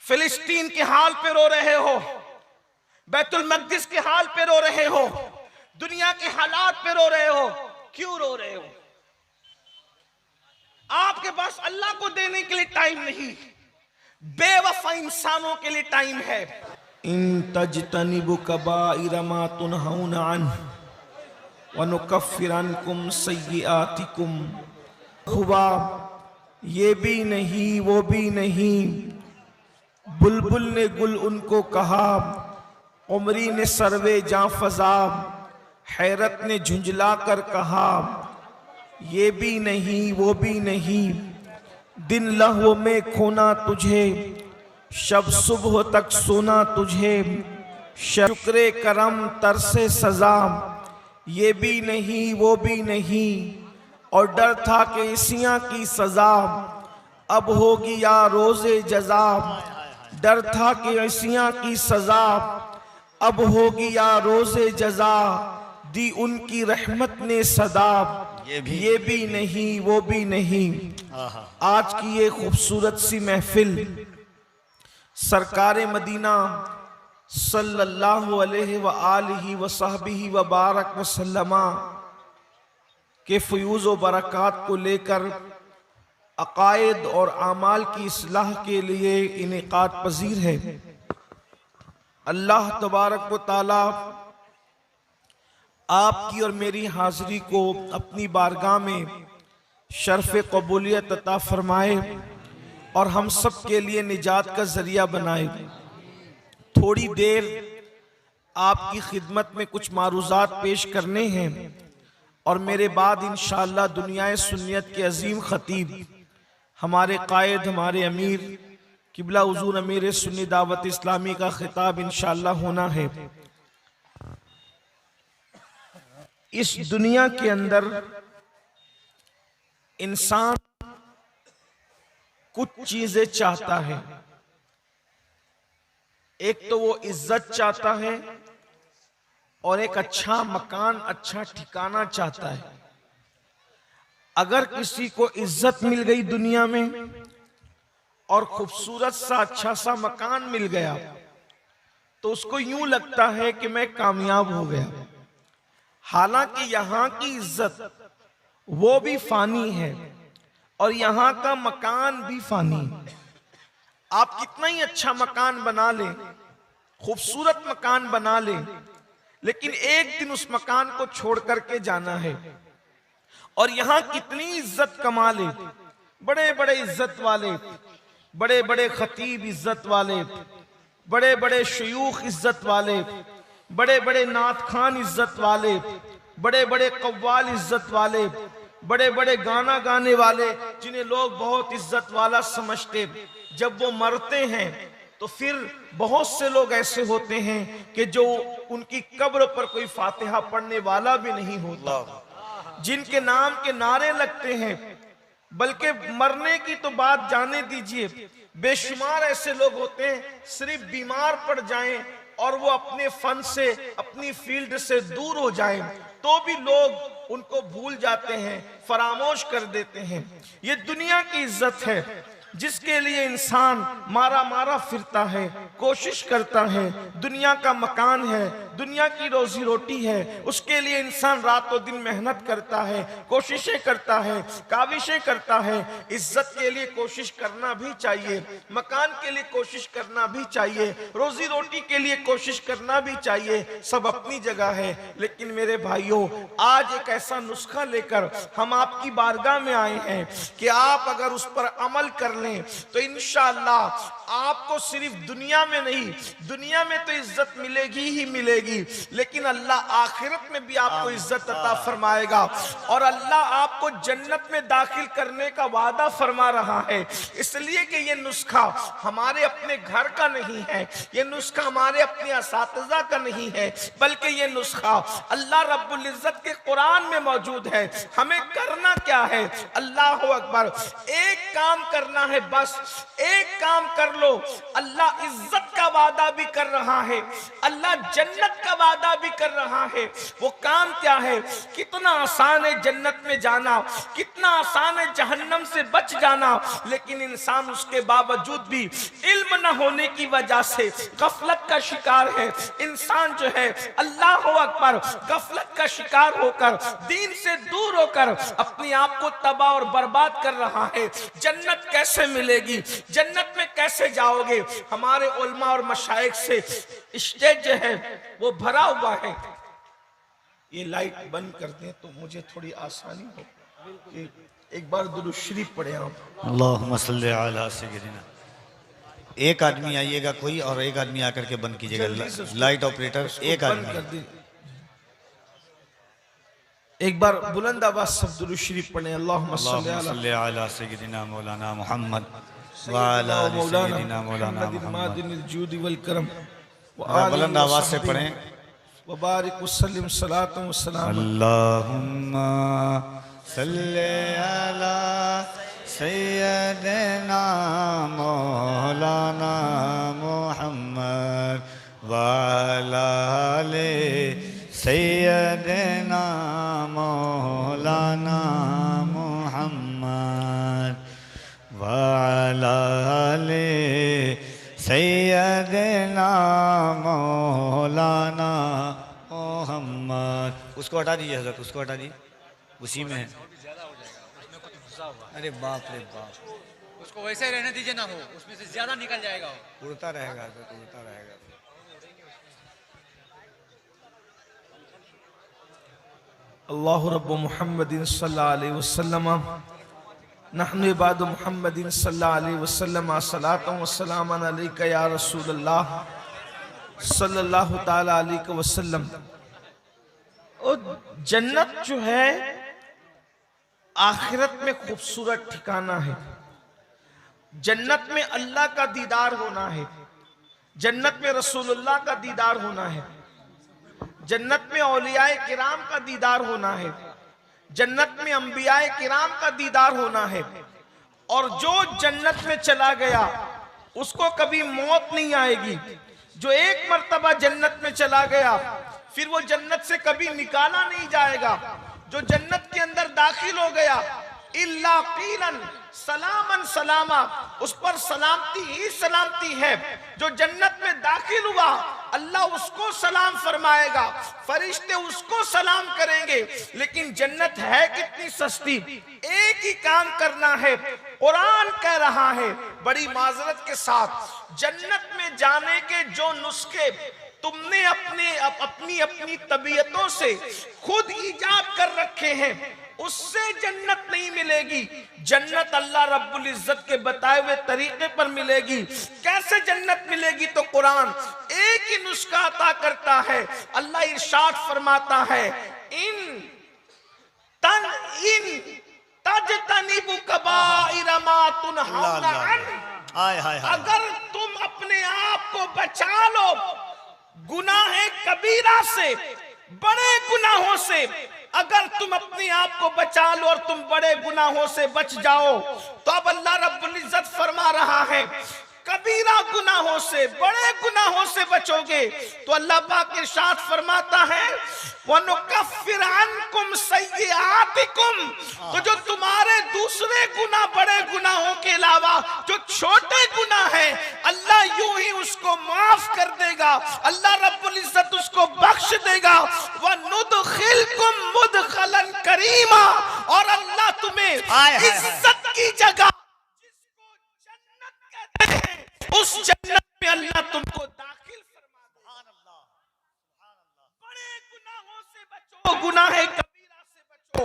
फिलिस्तीन के हाल पे रो रहे हो, बैतुल मक़दिस के हाल पे रो रहे हो, दुनिया के हालात पे रो रहे हो। क्यों रो रहे हो? आपके पास अल्लाह को देने के लिए टाइम नहीं, बेवफा इंसानों के लिए टाइम है। इन तजतनिबु कबाइर मा तुनहौना अन्हु व नुकफ्फिर अन्कुम सय्यिआतिकुम। खुदा ये भी नहीं वो भी नहीं, बुलबुल ने गुल उनको कहा, उमरी ने सरवे जां फजा, हैरत ने झुंझला कर कहा, ये भी नहीं वो भी नहीं, दिन लहव में खोना तुझे, शब सुबह तक सोना तुझे, शुक्रे करम तरसे सजा, ये भी नहीं वो भी नहीं, और डर था कि इसियां की सजा अब होगी या रोजे जजा, डर था कि इसियां की सजा अब होगी या रोजे जजा, दी उनकी रहमत ने सदा, ये भी नहीं वो भी नहीं। आज की ये खूबसूरत सी महफिल सरकार मदीना सल्लल्लाहु अलैहि व आलिहि व सहबिही व बारक वसल्लमा के फ़यूज़ व बरक़ात को लेकर अक़ायद और आमाल की इस्लाह के लिए इनेक़ाद पज़ीर है। अल्लाह तबारक व तआला आपकी और मेरी हाज़िरी को अपनी बारगाह में शर्फ़ क़बूलियत अता फ़रमाए और हम सब के लिए निजात का ज़रिया बनाए। थोड़ी देर आपकी खिदमत में कुछ मारूज़ात पेश करने हैं और मेरे बाद इंशाअल्लाह दुनियाए सुन्नियत के अजीम ख़तीब, हमारे कायद, हमारे अमीर किबला हुज़ूर अमीर सुन्नी दावत इस्लामी का खिताब इंशाअल्लाह होना है। इस दुनिया के अंदर इंसान कुछ चीजें चाहता है। एक तो वो इज्जत चाहता है और एक अच्छा मकान, अच्छा ठिकाना चाहता है। अगर किसी को इज्जत मिल गई दुनिया में और खूबसूरत सा अच्छा सा मकान मिल गया तो उसको यूं लगता है कि मैं कामयाब हो गया। हालांकि यहाँ की इज्जत वो भी फानी है और यहाँ का मकान भी फानी है। आप कितना ही अच्छा मकान बना लें, खूबसूरत मकान बना लें, लेकिन एक दिन उस मकान को छोड़ करके जाना है। और यहाँ कितनी इज्जत कमा ले, बड़े बड़े इज्जत वाले, बड़े बड़े खतीब इज्जत वाले, बड़े बड़े शयूख इज्जत वाले, बड़े बड़े नात खान इज्जत वाले, बड़े बड़े कव्वाल इज्जत वाले, बड़े बड़े गाना गाने वाले, जिन्हें लोग बहुत इज्जत वाला समझते, जब वो मरते हैं तो फिर बहुत से लोग ऐसे होते हैं कि जो उनकी कब्र पर कोई फातिहा पढ़ने वाला भी नहीं होता, जिनके नाम के नारे लगते हैं। बल्कि मरने की तो बात जाने दीजिए, बेशुमार ऐसे लोग होते हैं सिर्फ बीमार पड़ जाएं और वो अपने फन से, अपनी फील्ड से दूर हो जाएं तो भी लोग उनको भूल जाते हैं, फरामोश कर देते हैं। ये दुनिया की इज्जत है जिसके लिए इंसान मारा मारा फिरता है, कोशिश करता है। दुनिया का मकान है, दुनिया की रोजी रोटी है, उसके लिए इंसान रातों दिन मेहनत करता है, कोशिशें करता है, काविशें करता है। इज्जत के लिए कोशिश करना भी चाहिए, मकान के लिए कोशिश करना भी चाहिए, रोजी रोटी के लिए कोशिश करना भी चाहिए, सब अपनी जगह है। लेकिन मेरे भाइयों, आज एक ऐसा नुस्खा लेकर हम आपकी बारगाह में आए हैं कि आप अगर उस पर अमल कर लें तो इंशाअल्लाह आपको सिर्फ दुनिया में नहीं, दुनिया में तो इज्जत मिलेगी ही मिलेगी, लेकिन अल्लाह आखिरत में भी आपको इज्जत अता फरमाएगा और अल्लाह आपको जन्नत में दाखिल करने का वादा फरमा रहा है। इसलिए कि ये नुस्खा हमारे अपने घर का नहीं है, ये नुस्खा हमारे अपने असातिज़ा का नहीं है, बल्कि ये नुस्खा अल्लाह रब्बुल इज्जत के कुरान में मौजूद है। हमें करना क्या है? अल्लाह अकबर, एक काम करना है, बस एक काम कर लो, अल्लाह इज्जत का का वादा भी कर रहा है, अल्लाह जन्नत का वादा भी कर रहा है। वो काम क्या है? कितना आसान है जन्नत में जाना, कितना आसान है जहन्नम से बच जाना, लेकिन इंसान उसके बावजूद भी इल्म न होने की वजह से गफलत का शिकार है। इंसान जो है अल्लाह अकबर गफलत का शिकार होकर, दीन से दूर होकर अपने आप को तबाह और बर्बाद कर रहा है। जन्नत कैसे मिलेगी? जन्नत में कैसे जाओगे? हमारे उलमा और मशाइख से स्टेज जो है वो भरा हुआ है। ये लाइट बंद कर दें तो मुझे थोड़ी आसानी हो। एक बार दुरूद शरीफ पढ़े आप। अल्लाहुम्मा सल्ली अला सय्यिदिना। एक आदमी आइएगा कोई, और एक आदमी आकर के बंद कीजिएगा। लाइट ऑपरेटर एक आदमी कर दी। एक बार बुलंद आवाज सब दुरूद शरीफ पढ़े। अल्लाहुम्मा सल्ली अला सय्यिदिना मौलाना मोहम्मद व अला आलि सय्यिदिना मौलाना मोहम्मद। बुलंद आवाज से पढ़ें। वबारिक वसल्लिम सलातु वस्सलाम। अल्लाहुम्मा सल्ली अला सय्यिदिना मौलाना मोहम्मद व अला आलि सय्यिदिना मौलाना मोहम्मद व अला आलि सय्यिदिना मौलाना मोहम्मद। उसको हटा दीजिए हज़रत, उसको हटा दीजिए, उसी में है। अरे बाप रे बाप, उसको वैसे रहने दीजिए ना, हो उसमें से ज्यादा निकल जाएगा, उड़ता रहेगा हज़रत, उड़ता रहेगा। अल्लाहु रब्बु मुहम्मदिन सल्लल्लाहु अलैहि वसल्लम नहनु इबादु मुहम्मदिन सल्लल्लाहु अलैहि वसल्लम सलातु व सलामन अलैका या रसूलल्लाह सल्लल्लाहु ताला अलैहि वसल्लम। और जन्नत जो है आखिरत में खूबसूरत ठिकाना है। जन्नत में अल्लाह का दीदार होना है, जन्नत में रसूलुल्लाह का दीदार होना है, जन्नत में औलियाए किराम का दीदार होना है, जन्नत में अंबियाए किराम का दीदार होना है। और जो जन्नत में चला गया उसको कभी मौत नहीं आएगी। जो एक मर्तबा जन्नत में चला गया फिर वो जन्नत से कभी निकाला नहीं जाएगा। जो जन्नत के अंदर दाखिल हो गया इल्ला कीलन सलामन सलामा, उस पर सलामती ही सलामती है। जो जन्नत में दाखिल हुआ अल्लाह उसको सलाम फरमाएगा, फरिश्ते उसको सलाम करेंगे। लेकिन जन्नत है कितनी सस्ती, एक ही काम करना है। कुरान कह रहा है बड़ी माजरत के साथ, जन्नत में जाने के जो नुस्खे तुमने अपनी अपनी तबीयतों से खुद ईजाद कर रखे हैं उससे जन्नत नहीं मिलेगी। जन्नत अल्लाह रब्बुल इज्जत के बताए हुए तरीके पर मिलेगी। कैसे जन्नत मिलेगी? तो कुरान एक ही नुस्खा अता करता है। अल्लाह इरशाद फरमाता है इन तजतनिबु कबाइर मा तुनहौना अन, अगर तुम अपने आप को बचा लो गुनाहे कबीरा से, बड़े गुनाहों से, अगर तुम अपने आप को बचा लो और तुम बड़े गुनाहों से बच जाओ तो अब अल्लाह रब्बुल इज्जत फरमा रहा है कबीरा गुनाहों से, बड़े गुनाहों से बचोगे तो अल्लाह पाक इरशाद फरमाता है वनुकफ्फिर अन्कुम सय्यिआतिकुम, तो जो तुम्हारे दूसरे गुनाह बड़े गुनाहों के अलावा जो छोटे गुनाह हैं अल्लाह यूं ही उसको माफ कर देगा। अल्लाह रब्बुल इज्जत उसको बख्श देगा। वनुदखिलकुम मुदखलन करीमा, और अल्लाह तुम्हें इज्जत की जगह उस जन्नत में अल्लाह तुमको दाखिल फरमा देगा। बड़े गुनाहों से बचो, गुनाह कबीरा से बचो।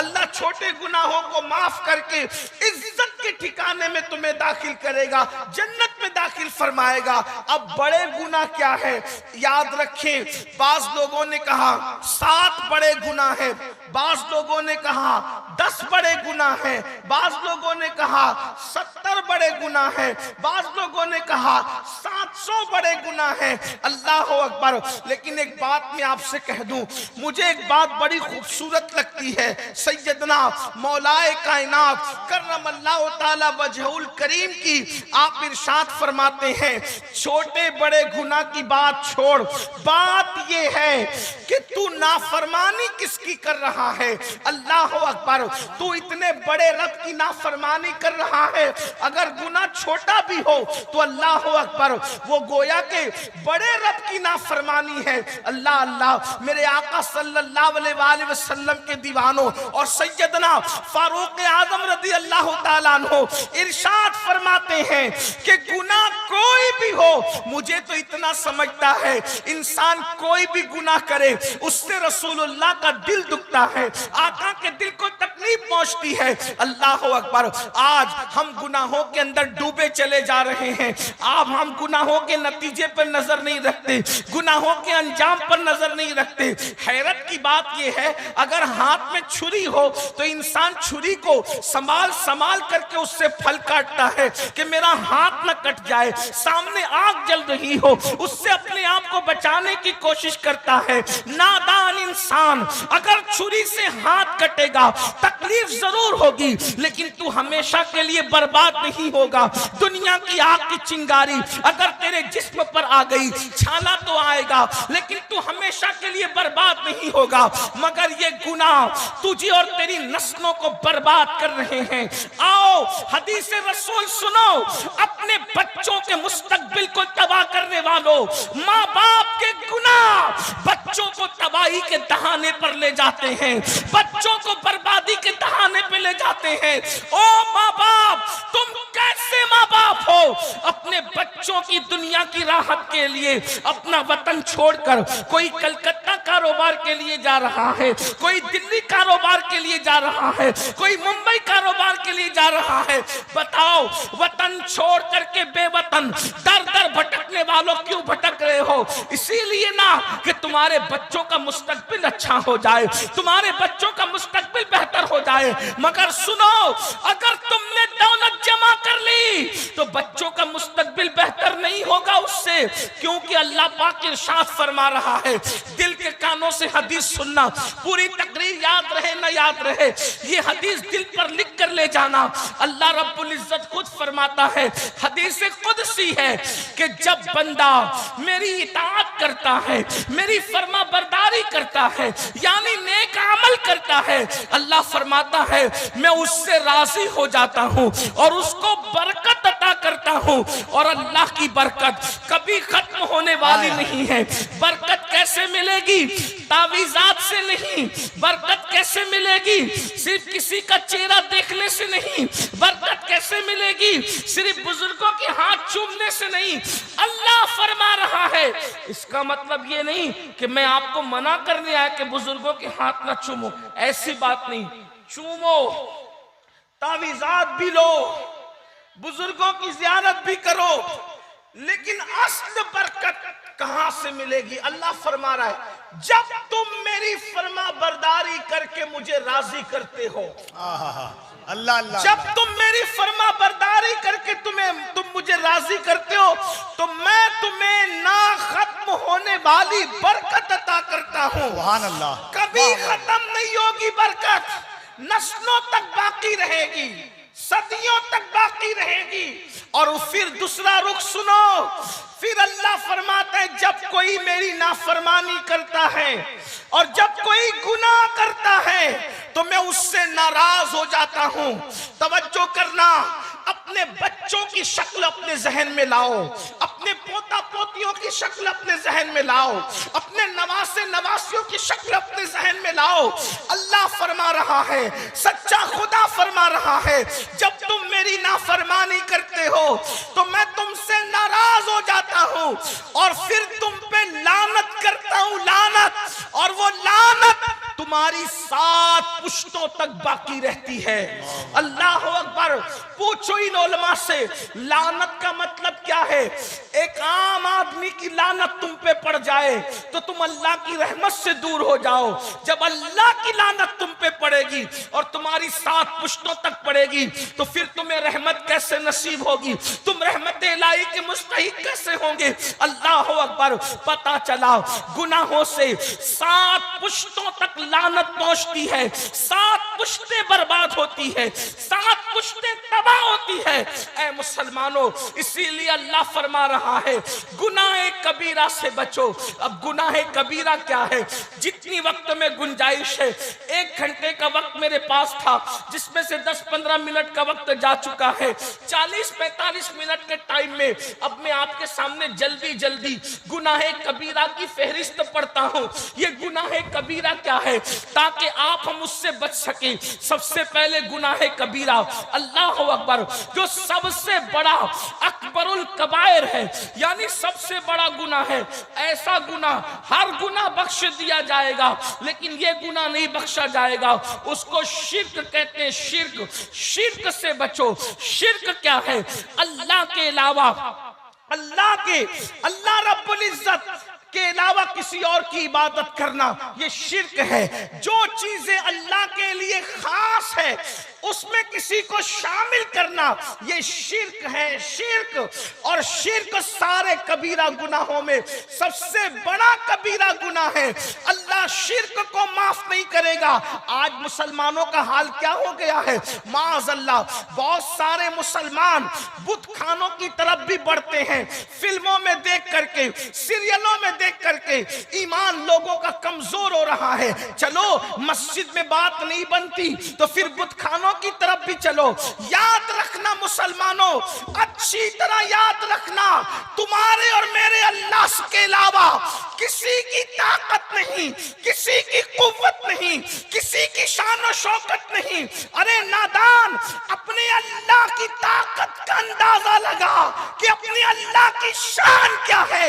अल्लाह छोटे गुनाहों को माफ करके इज्जत के ठिकाने में तुम्हें दाखिल करेगा, जन्नत में दाखिल फरमाएगा। अब बड़े गुनाह क्या है याद रखें। बाज लोगों ने कहा 7 बड़े गुनाह है, बाज लोगों ने कहा 10 बड़े गुनाह है, बाज लोगों ने कहा 70 बड़े गुनाह है, बाज लोगों ने कहा 7 500 बड़े गुनाह हैं। अल्लाह अकबर। लेकिन एक बात मैं आपसे कह दूं, मुझे एक बात बड़ी खूबसूरत लगती है। सैयदना मौलाए कायनात करमल्लाहु ताला वजहुल करीम की आप इरशाद फरमाते हैं, छोटे बड़े गुनाह की बात छोड़, बात ये है कि तू नाफरमानी किसकी कर रहा है। अल्लाह अकबर। तू इतने बड़े रब की नाफरमानी कर रहा है, अगर गुनाह छोटा भी हो तो अल्लाह अकबर, वो गोया के बड़े रब की नाफरमानी है। अल्लाह अल्लाह। मेरे आका सल्लल्लाहु अलैहि वसल्लम के दीवानों और सैयदना फारूक आजम रज़ी अल्लाह ताला अन्हु इरशाद फरमाते हैं कि गुनाह कोई भी हो, मुझे तो इतना समझता है इंसान कोई भी गुनाह करे उससे रसूलुल्लाह का दिल दुखता है, आका के दिल को तकलीफ पहुंचती है। अल्लाह अकबर। आज हम गुनाहों के अंदर डूबे चले जा रहे हैं। अब हम गुनाहों के नतीजे पर नजर नहीं रखते, गुनाहों के अंजाम पर नजर नहीं रखते। हैरत की बात यह है, अगर हाथ में छुरी हो तो इंसान छुरी को संभाल संभाल करके उससे फल काटता है कि मेरा हाथ न कट जाए। सामने आग जल रही हो, उससे अपने आप को बचाने की कोशिश करता है। नादान इंसान, अगर छुरी से हाथ कटेगा तकलीफ जरूर होगी, लेकिन तू हमेशा के लिए बर्बाद नहीं होगा। दुनिया की आग की चिंगारी अगर तेरे जिस्म पर आ गई, छाला तो आएगा, लेकिन तू हमेशा के लिए बर्बाद नहीं होगा। मगर ये गुनाह तुझे और तेरी नस्लों को बर्बाद कर रहे हैं। आओ हदीस रसूल सुनो। अपने बच्चों के मुस्तकबिल को तबाह करने वालों, माँ बाप के गुनाह बच्चों को तबाही के दहाने पर ले जाते हैं, बच्चों को बर्बादी के दहाने पर ले जाते हैं। ओ माँ बाप, तुम कैसे माँ बाप हो? अपने बच्चों की दुनिया की राहत के लिए अपना वतन छोड़कर कोई कलकत्ता कारोबार के लिए जा रहा है, कोई दिल्ली कारोबार के लिए जा रहा है, कोई मुंबई कारोबार के लिए जा रहा है। बताओ, वतन छोड़ करके बेवतन दर दर भटकने वालों क्यों भटक रहे हो? इसीलिए ना कि तुम्हारे बच्चों का मुस्तकबिल अच्छा हो जाए, तुम्हारे बच्चों का मुस्तकबिल बेहतर हो जाए। मगर सुनो, अगर तुमने दौलत जमा कर ली तो बच्चों का मुस्तकबिल बेहतर नहीं होगा उससे, क्योंकि अल्लाह पाक इरशाद फरमा रहा है। दिल के कानों से हदीस सुनना, पूरी तकरीर याद रहे ना याद रहे, ये हदीस दिल पर लिख कर ले जाना। अल्लाह रब्बुल इज्जत खुद फरमाता है, हदीस कुदसी है कि जब बंदा मेरी इताअत करता है, मेरी फरमा बरदारी करता है, यानी नेक अमल करता है, अल्लाह फरमाता है मैं उससे राजी हो जाता हूँ और उसको बरकत अता करता हूँ। और अल्लाह की बरकत कभी खत्म होने वाली नहीं है। बरकत कैसे मिलेगी? तावीज़ात से नहीं। बरकत कैसे मिलेगी? सिर्फ किसी का चेहरा देखने से नहीं। बरकत कैसे मिलेगी? सिर्फ बुजुर्गों के हाथ चूमने से नहीं। अल्लाह फरमा रहा है, इसका मतलब ये नहीं कि मैं आपको मना करने आया कि बुजुर्गों के हाथ ना चूमो, ऐसी बात नहीं। चूमो, तावीज़ात भी लो, बुजुर्गों की ज़ियारत भी करो, लेकिन असल बरकत कहां से मिलेगी? अल्लाह फरमा रहा है, जब तुम मेरी फरमा बरदारी करके मुझे राजी करते हो। अल्लाह अल्लाह। जब तुम मेरी फरमा बरदारी करके तुम मुझे राजी करते हो तो मैं तुम्हें ना खत्म होने वाली बरकत अता करता हूं। सुभान अल्लाह। कभी खत्म नहीं होगी बरकत, नस्लों तक बाकी रहेगी, सदियों तक बाकी रहेगी। और फिर दूसरा रुख सुनो, फिर अल्लाह फरमाता है जब कोई मेरी नाफरमानी करता है और जब कोई गुनाह करता है तो मैं उससे नाराज हो जाता हूं। तवज्जो करना, अपने बच्चों की शक्ल अपने जहन में लाओ, अपने पोता पोतियों की शक्ल अपने जहन में लाओ, अपने नवासे नवासियों की शक्ल अपने जहन में लाओ। अल्लाह फरमा रहा है, सच्चा खुदा फरमा रहा है, जब तुम मेरी नाफरमानी करते हो तो मैं तुमसे नाराज हो जाता हूं और फिर तुम पे लानत करता हूं, लानत। और वो लानत तुम्हारी 7 पुश्तों तक बाकी रहती है। अल्लाह अकबर। पूछो इन उलमा से, लानत का मतलब क्या है? एक आम आदमी की लानत तुम पे पड़ जाए तो तुम अल्लाह की रहमत से दूर हो जाओ। जब अल्लाह की लानत तुम पे पड़ेगी और तुम्हारी 7 पुश्तों तक पड़ेगी तो फिर तुम्हें रहमत कैसे नसीब होगी? तुम रहमत इलाही के मुस्तहिक कैसे होंगे? अल्लाह अकबर। पता चला गुनाहों से 7 पुश्तों तक लानत पहुंचती है, 7 पुश्तें बर्बाद होती है, 7 पुश्तें तबाह होती है। ऐ मुसलमानों, इसीलिए अल्लाह फरमा रहा है गुनाह कबीरा से बचो। अब गुनाह कबीरा क्या है? जितनी वक्त में गुंजाइश है, 1 घंटे का वक्त मेरे पास था जिसमें से 10-15 मिनट का वक्त जा चुका है। 40-45 मिनट के टाइम में अब मैं आपके सामने जल्दी जल्दी गुनाह कबीरा की फहरिस्त पढ़ता हूं। ये गुनाह कबीरा क्या है ताकि आप हम उससे बच सके। सबसे पहले गुनाह कबीरा, अल्लाह अकबर, जो सबसे बड़ा अकबरुल कबायर है, यानी सबसे बड़ा गुनाह है। ऐसा गुनाह, हर गुनाह बख्श दिया जाएगा लेकिन ये गुनाह नहीं बख्शा जाएगा, उसको शिर्क कहते हैं। शिर्क, शिर्क से बचो। शिर्क क्या है? अल्लाह के अलावा, अल्लाह रब्बुल इज्जत के अलावा किसी और की इबादत करना, ये शिर्क है। जो चीजें अल्लाह के लिए खास है उसमें किसी को शामिल करना, ये शिर्क है। शिर्क, और शिर्क सारे कबीरा गुनाहों में सबसे बड़ा कबीरा गुनाह है। अल्लाह शिर्क को माफ नहीं करेगा। आज मुसलमानों का हाल क्या हो गया है? माअज़ल्लाह, बहुत सारे मुसलमान बुत खानों की तरफ भी बढ़ते हैं। फिल्मों में देख करके, सीरियलों में देख करके ईमान लोगों का कमजोर हो रहा है। चलो मस्जिद में बात नहीं बनती तो फिर बुत खानों की तरफ भी चलो। याद रखना मुसलमानों, अच्छी तरह याद रखना, तुम्हारे और मेरे अल्लाह के अलावा किसी की ताकत नहीं, किसी की कुव्वत नहीं, किसी की शान और शौकत नहीं। अरे नादान, अपने अल्लाह की ताकत का अंदाजा लगा कि अपने अल्लाह की शान क्या है।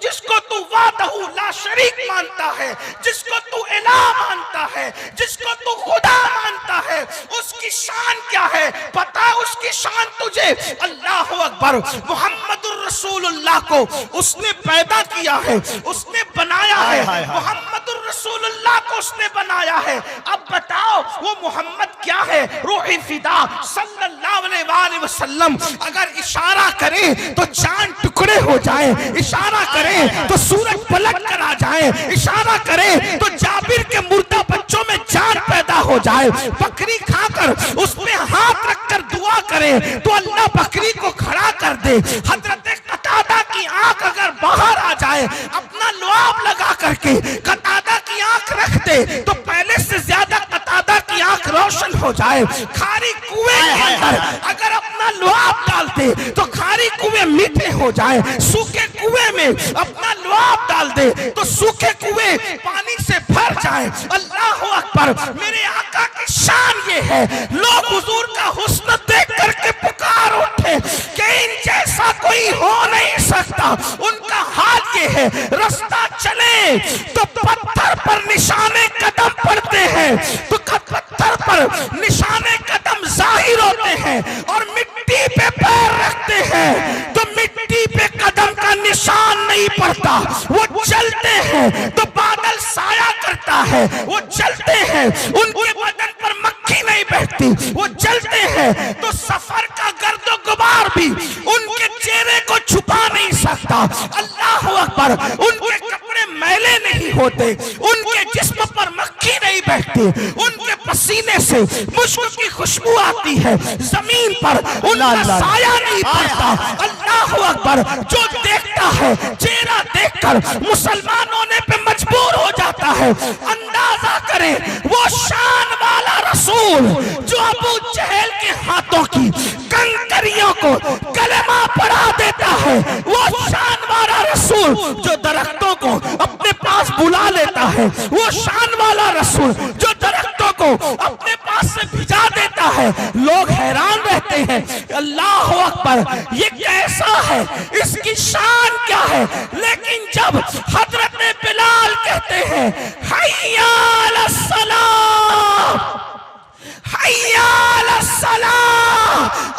जिसको तू वादहू ला शरीक मानता है, जिसको तू इलाह मानता है, जिसको तू खुदा मानता है, उसकी शान क्या है? पता उसकी शान तुझे? अल्लाह अकबर। मुहम्मदुर रसूलुल्लाह को उसने पैदा किया है, उसने बनाया है। मुहम्मदुर रसूलुल्लाह को उसने बनाया है। अब बताओ वो मोहम्मद क्या है? रूह फिदा सल्लल्लाहु अलैहि वसल्लम अगर इशारा करे तो चांद टुकड़े हो जाए, इशारा करे तो सूरज पलट कर आ जाए, इशारा करे तो जाबिर के मुर्दा बच्चों में जान पैदा हो जाए। बकरी खाकर उस पे हाथ रखकर दुआ करे तो अल्लाह बकरी को खड़ा कर दे। हजरत कतादा की आंख अगर बाहर आ जाए, अपना लुआब लगा करके कतादा की आंख रख दे तो पहले से ज्यादा कतादा की आंख रोशन हो जाए। खारी कुएं के अंदर अगर अपना लुआब डाल दे तो खारी कुएं मीठे हो जाए। सूखे कुएं में अपना लुआब डाल दे तो सूखे कुएं पानी से भर जाए। अल्लाह अकबर। मेरे आका की शान ये है, लोग हुजूर का हुस्न देख करके पुकार उठे कि इन जैसा कोई हो नहीं सकता। उनका हाल ये है, रास्ता चले तो पत्थर पर निशाने कदम पड़ते हैं, तो पत्थर पर निशाने कदम जाहिर होते हैं, और मिट्टी पे पैर रखते हैं तो मिट्टी पे कदम का निशान नहीं पड़ता। वो चलते हैं तो बादल साया करता है, वो चलते हैं उनके बदन पर मक्खी नहीं बैठती, वो चलते हैं तो सफर का गर्दो गुबार भी उनके चेहरे को छुपा नहीं सकता। अल्लाह अकबर। उनके कपड़े मैले नहीं होते, उनके जिस्म पर मक्खी नहीं बैठती, उनके पसीने से मुश्क की खुशबू आती है, जमीन पर उनका साया नहीं पड़ता। अल्लाह अकबर। जो देखता है चेहरा देखकर मुसलमान होने पे मजबूर हो जाता है। अंदाजा करें वो शान वाला रसूल जो अबू जहल के हाथों की कंकरियों को कलमा पढ़ा देता है, वो शान वाला रसूल जो दरख्तों को अपने पास बुला लेता है, वो शान वाला रसूल जो दरख्तों को अपने पास से भिजा देता है। लोग हैरान रहते हैं, अल्लाह अकबर, ये कैसा है? इसकी शान क्या है। लेकिन जब हजरत बिलाल कहते हैं हय्या अलस सलाह, हय्या अलस सलाह,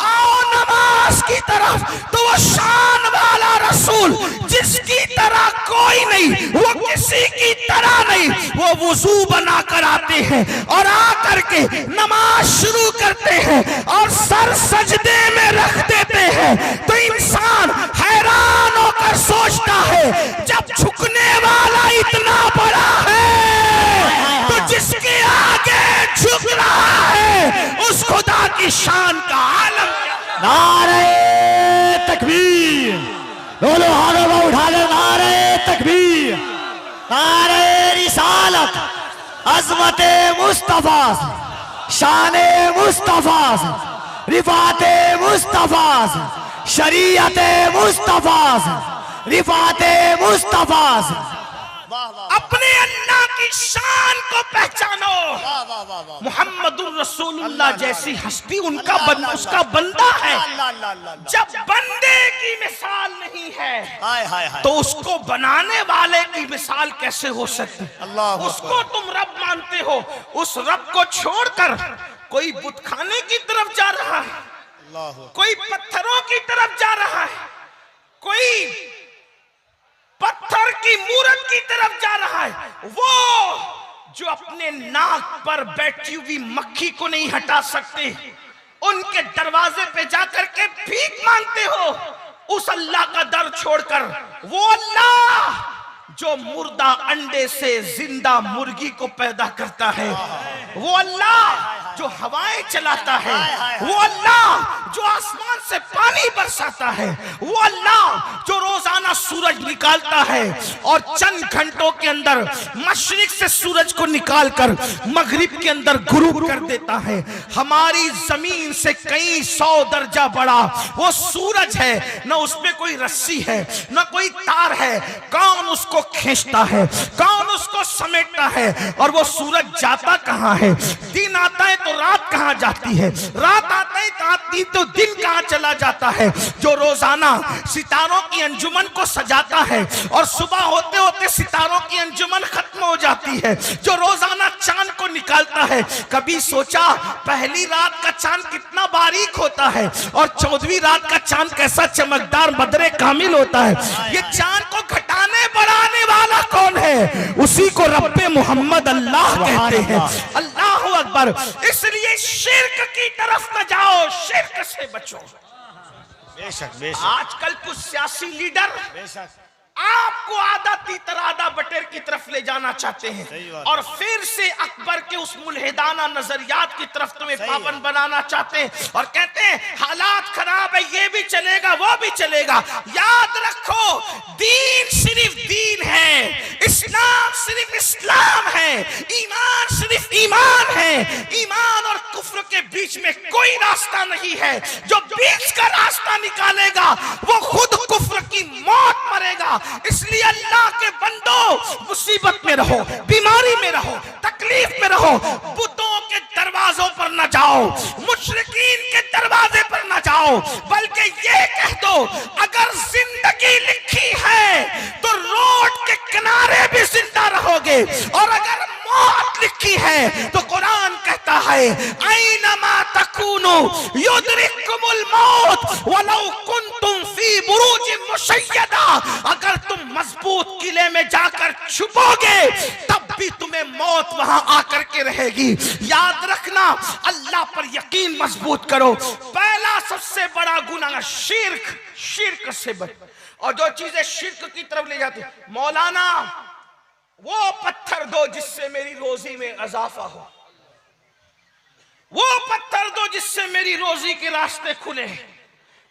आओ नमाज की तरफ, तो वो शान वाला रसूल जिसकी तरह कोई नहीं, वो किसी की तरह नहीं, वो वुजू बना कर आते हैं और आकर के नमाज शुरू करते हैं और सर सजदे में रख देते हैं। तो इंसान हैरान होकर सोचता है जब झुकने वाला इतना बड़ा है तो जिसके आगे झुक रहा है उस खुदा की शान का आलम क्या। नारे तकबीर, दोनों हाथों को उठा ले, नारे तकबीर, नारे रिसालत, अज़मते मुस्तफा, शाने मुस्तफा, रिफाते मुस्तफा, शरीयते मुस्तफा, रिफाते मुस्तफा। अपने अल्लाह की शान को पहचानो। मुहम्मदुर रसूलुल्लाह जैसी हस्ती उनका उसका बंदा है। जब बंदे की मिसाल नहीं है तो उसको बनाने वाले की मिसाल कैसे हो सकती। उसको तुम रब मानते हो, उस रब को छोड़कर कोई बुतखाने की तरफ जा रहा है, कोई पत्थरों की तरफ जा रहा है, कोई पत्थर की मूरत की तरफ जा रहा है। वो जो अपने नाक पर बैठी हुई मक्खी को नहीं हटा सकते, उनके दरवाजे पे जाकर के भीख मांगते हो, उस अल्लाह का दर छोड़कर वो अल्लाह जो मुर्दा अंडे से जिंदा मुर्गी को पैदा करता है, वो अल्लाह जो हवाएं चलाता है, वो अल्लाह जो आसमान से पानी बरसाता है, वो अल्लाह जो रोजाना सूरज निकालता है और चंद घंटों के अंदर मशरिक से सूरज को निकालकर मगरिब के अंदर गुरूब कर देता है। हमारी जमीन से कई 100 दर्जा बड़ा वो सूरज है, न उसमें कोई रस्सी है न कोई तार है। कौन उसको खींचता है, कौन उसको समेटता है, और वो सूरज जाता कहां है। दिन आता है तो रात कहां जाती है, रात आता है तो आती तो दिन कहां चला जाता है। जो रोजाना सितारों की अंजुमन को सजाता है और सुबह होते होते सितारों की अंजुमन खत्म हो जाती है, जो रोजाना चांद को निकालता है। कभी सोचा पहली रात का चांद कितना बारीक होता है और 14वीं रात का चांद कैसा चमकदार बदरे कामिल होता है। ये चांद को घटाने बढ़ाने वाला कौन है? उसी को रब्बे मोहम्मद अल्लाह कहते हैं। अल्लाह अकबर। इसलिए शिर्क की तरफ न जाओ, शिर्क से बचो। बेशक बेशक। आजकल कुछ सियासी लीडर बेशक आपको आधा तीतर आधा बटेर की तरफ ले जाना चाहते हैं और फिर से अकबर के उस मुल्हिदाना नजरियात की तरफ तुम्हें पाबंद बनाना चाहते हैं और कहते हैं हालात खराब है, ये भी चलेगा वो भी चलेगा। याद रखो, दीन सिर्फ दीन है, इस्लाम सिर्फ इस्लाम है, ईमान सिर्फ ईमान है। ईमान और कुफ्र के बीच में कोई रास्ता नहीं है। जो बीच का रास्ता निकालेगा वो खुद कुफ्र की मौत मरेगा। इसलिए अल्लाह के बंदो, मुसीबत में रहो, बीमारी में रहो, तकलीफ में रहो, बुतों के दरवाजों पर न जाओ, मुशरिकीन के दरवाजे पर न जाओ, बल्कि ये कह दो अगर जिंदगी लिखी है तो रोड के किनारे भी जिंदा रहोगे, और अगर मौत लिखी है तो कुरान कहता है ऐनमा तकूनु युदरिकुमुल मौत वलौ कुंतुम फी बुरूजिन मुशय्यदा। अगर तुम मजबूत किले में जाकर छुपोगे तब भी तुम्हें मौत वहां आकर के रहेगी। याद रखना, अल्लाह पर यकीन मजबूत करो। पहला सबसे बड़ा गुनाह शिर्क, शिर्क से बच। और जो चीजें शिर्क की तरफ ले जाती, मौलाना वो पत्थर दो जिससे मेरी रोजी में इजाफा हो, वो पत्थर दो जिससे मेरी रोजी के रास्ते खुले,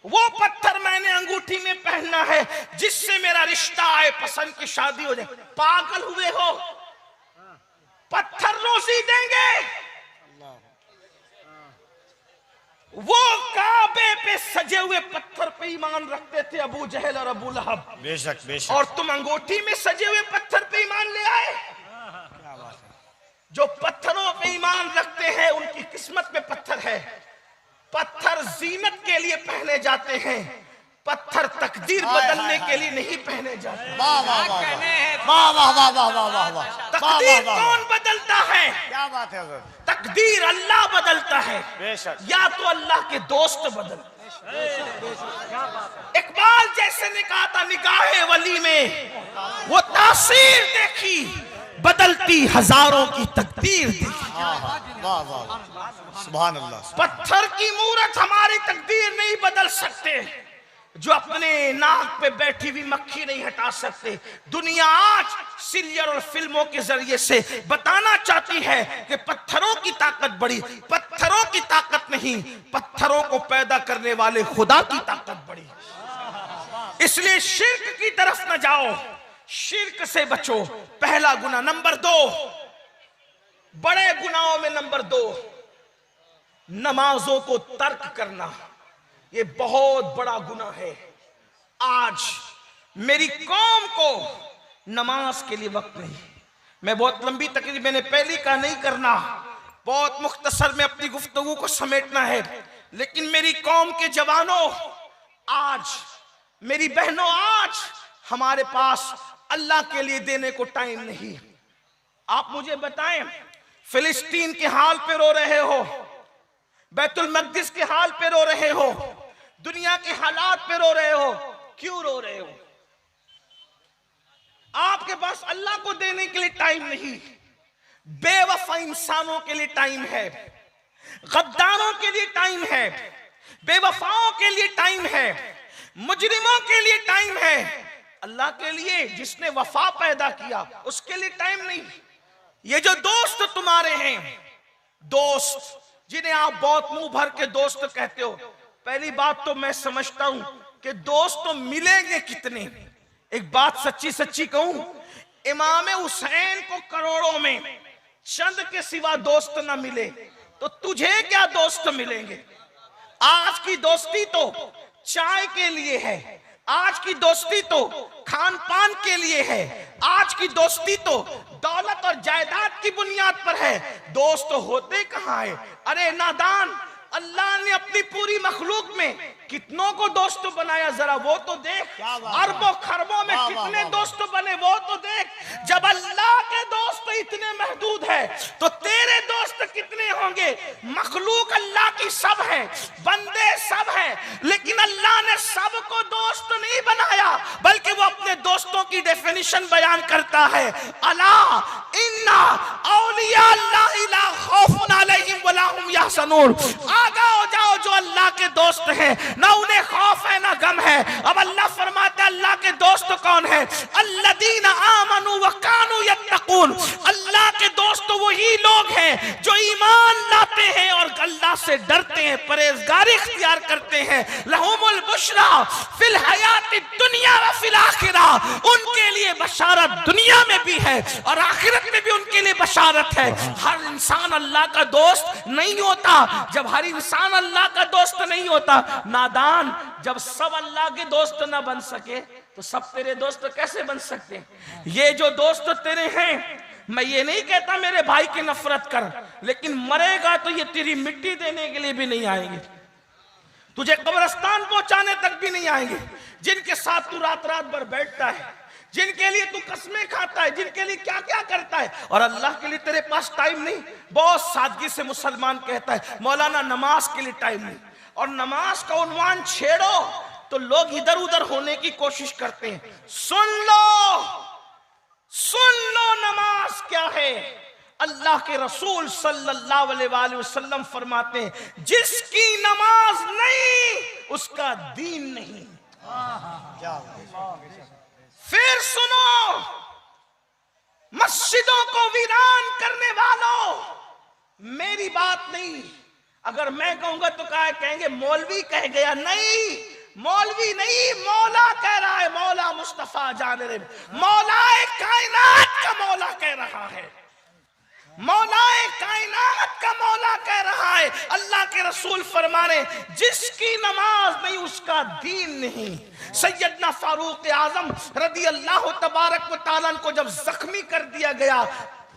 वो पत्थर मैंने अंगूठी में पहनना है जिससे मेरा रिश्ता आए, पसंद की शादी हो जाए। पागल हुए हो? पत्थर रोजी देंगे? वो काबे पे सजे हुए पत्थर पे ईमान रखते थे अबू जहल और अबू लहब। बेशक बेशक। और तुम अंगूठी में सजे हुए पत्थर पे ईमान ले आए। जो पत्थरों पे ईमान रखते हैं उनकी किस्मत में पत्थर है। पत्थर जीनत के लिए पहने जाते हैं, पत्थर तकदीर बदलने के लिए नहीं पहने जाते। वाह वाह वाह कहने हैं वाह वाह वाह वाह वाह वाह वाह तकदीर कौन बदलता है? क्या बात है हजरत, तकदीर अल्लाह बदलता है, बेशक या तो अल्लाह के दोस्त बदल। इकबाल जैसे ने कहा था, निगाहे वली में वो तासीर देखी, बदलती हजारों की तकदीर देखी। वाह वाह सुभान अल्लाह। पत्थर की मूरत हमारी तकदीर नहीं बदल सकते, जो अपने नाक पे बैठी हुई मक्खी नहीं हटा सकते। दुनिया आज सीरियल और फिल्मों के जरिए से बताना चाहती है कि पत्थरों की ताकत बड़ी, पत्थरों की ताकत नहीं, पत्थरों को पैदा करने वाले खुदा की ताकत बड़ी। इसलिए शिर्क की तरफ न जाओ, शिर्क से बचो, पहला गुना। नंबर 2, बड़े गुनाहों में नंबर 2, नमाजों को तर्क करना। ये बहुत बड़ा गुनाह है। आज मेरी कौम को नमाज के लिए वक्त नहीं। मैं बहुत लंबी तकरीर मैंने पहली का नहीं करना, बहुत मुख्तसर में अपनी गुफ्तगू को समेटना है। लेकिन मेरी कौम के जवानों, आज मेरी बहनों, आज हमारे पास अल्लाह के लिए देने को टाइम नहीं। आप मुझे बताएं, फिलिस्तीन के हाल पे रो रहे हो, बैतुल मक़दिस के हाल पे रो रहे हो, दुनिया के हालात पे रो रहे हो, क्यों रो रहे हो? आपके पास अल्लाह को देने के लिए टाइम नहीं, बेवफा इंसानों के लिए टाइम है, गद्दारों के लिए टाइम है, बेवफाओं के लिए टाइम है, मुजरिमों के लिए टाइम है। अल्लाह के लिए जिसने वफा पैदा किया उसके लिए टाइम नहीं। ये जो दोस्त तुम्हारे हैं, दोस्त जिन्हें आप बहुत मुंह भर के दोस्त कहते हो, पहली बात तो मैं समझता हूं कि दोस्त तो मिलेंगे कितने। एक बात सच्ची सच्ची कहूं, इमाम हुसैन को करोड़ों में चंद के सिवा दोस्त ना मिले तो तुझे क्या दोस्त मिलेंगे? आज की दोस्ती तो चाय के लिए है, आज की दोस्ती तो खान पान के लिए है, आज की दोस्ती तो दौलत और जायदाद की बुनियाद पर है। दोस्त होते कहां है? अरे नादान, अल्लाह ने अपनी पूरी मखलूक में कितनों को दोस्त बनाया, जरा वो तो देख। अरबों खरबों में कितने दोस्त बने, वो तो देख। जब अल्लाह के दोस्त इतने महदूद है तो तेरे दोस्त कितने होंगे? मखलूक अल्लाह की सब है, बंदे सब है, लेकिन अल्लाह ने सबको दोस्त नहीं बनाया, बल्कि वो अपने दोस्तों की डेफिनेशन बयान करता है। अला इन्ना औलिया अल्लाह ला खौफुन अलैहिम वला हुम यहज़नून। आगा हो जाओ, जो अल्लाह के दोस्त हैं ना उन्हें खौफ है ना गम है। अब अल्लाह फरमाता है अल्लाह के दोस्त कौन है? अल्लदीना आमनू व कानू यत्तकून। अल्लाह के दोस्त वही लोग हैं जो ईमान लाते हैं और अल्लाह से डरते हैं, परहेजगारी इख्तियार करते हैं। लहुमुल बुशरा फिल हयाति दुनिया व फिल आखिरा। उनके लिए बशारत दुनिया में भी है और आखिरत में भी उनके लिए बशारत है। हर इंसान अल्लाह का दोस्त नहीं होता। जब हर इंसान अल्लाह का दोस्त नहीं होता, नादान, जब सब अल्लाह के दोस्त ना बन सके तो सब तेरे दोस्त कैसे बन सकते हैं? ये जो दोस्त तेरे हैं, मैं ये नहीं कहता मेरे भाई की नफरत कर, लेकिन मरेगा तो ये तेरी मिट्टी देने के लिए भी नहीं आएंगे, तुझे कब्रिस्तान पहुंचाने तक भी नहीं आएंगे। जिनके साथ तू रात रात भर बैठता है, जिनके लिए तू कसमें खाता है, जिनके लिए क्या क्या करता है, और अल्लाह के लिए तेरे पास टाइम नहीं। बहुत सादगी से मुसलमान कहता है मौलाना नमाज के लिए टाइम नहीं, और नमाज का उन्वान छेड़ो तो लोग इधर उधर होने की कोशिश करते हैं। सुन लो नमाज क्या है। अल्लाह के रसूल सल्लल्लाहु अलैहि वसल्लम फरमाते हैं जिसकी नमाज नहीं उसका दीन नहीं। फिर सुनो, मस्जिदों को वीरान करने वालों, मेरी बात नहीं। अगर मैं कहूंगा तो कहेंगे मौलवी कह गया। नहीं, मौलवी नहीं, मौला कह रहा है। मौला मुस्तफा जान रे, मौलाए कायनात का मौला कह रहा है, मौलाए कायनात का मौला कह रहा है। अल्लाह के रसूल फरमा रहे जिसकी नमाज नहीं उसका दीन नहीं। सैयदना फारूक आजम रदी अल्लाह तबारक व तआला को जब जख्मी कर दिया गया,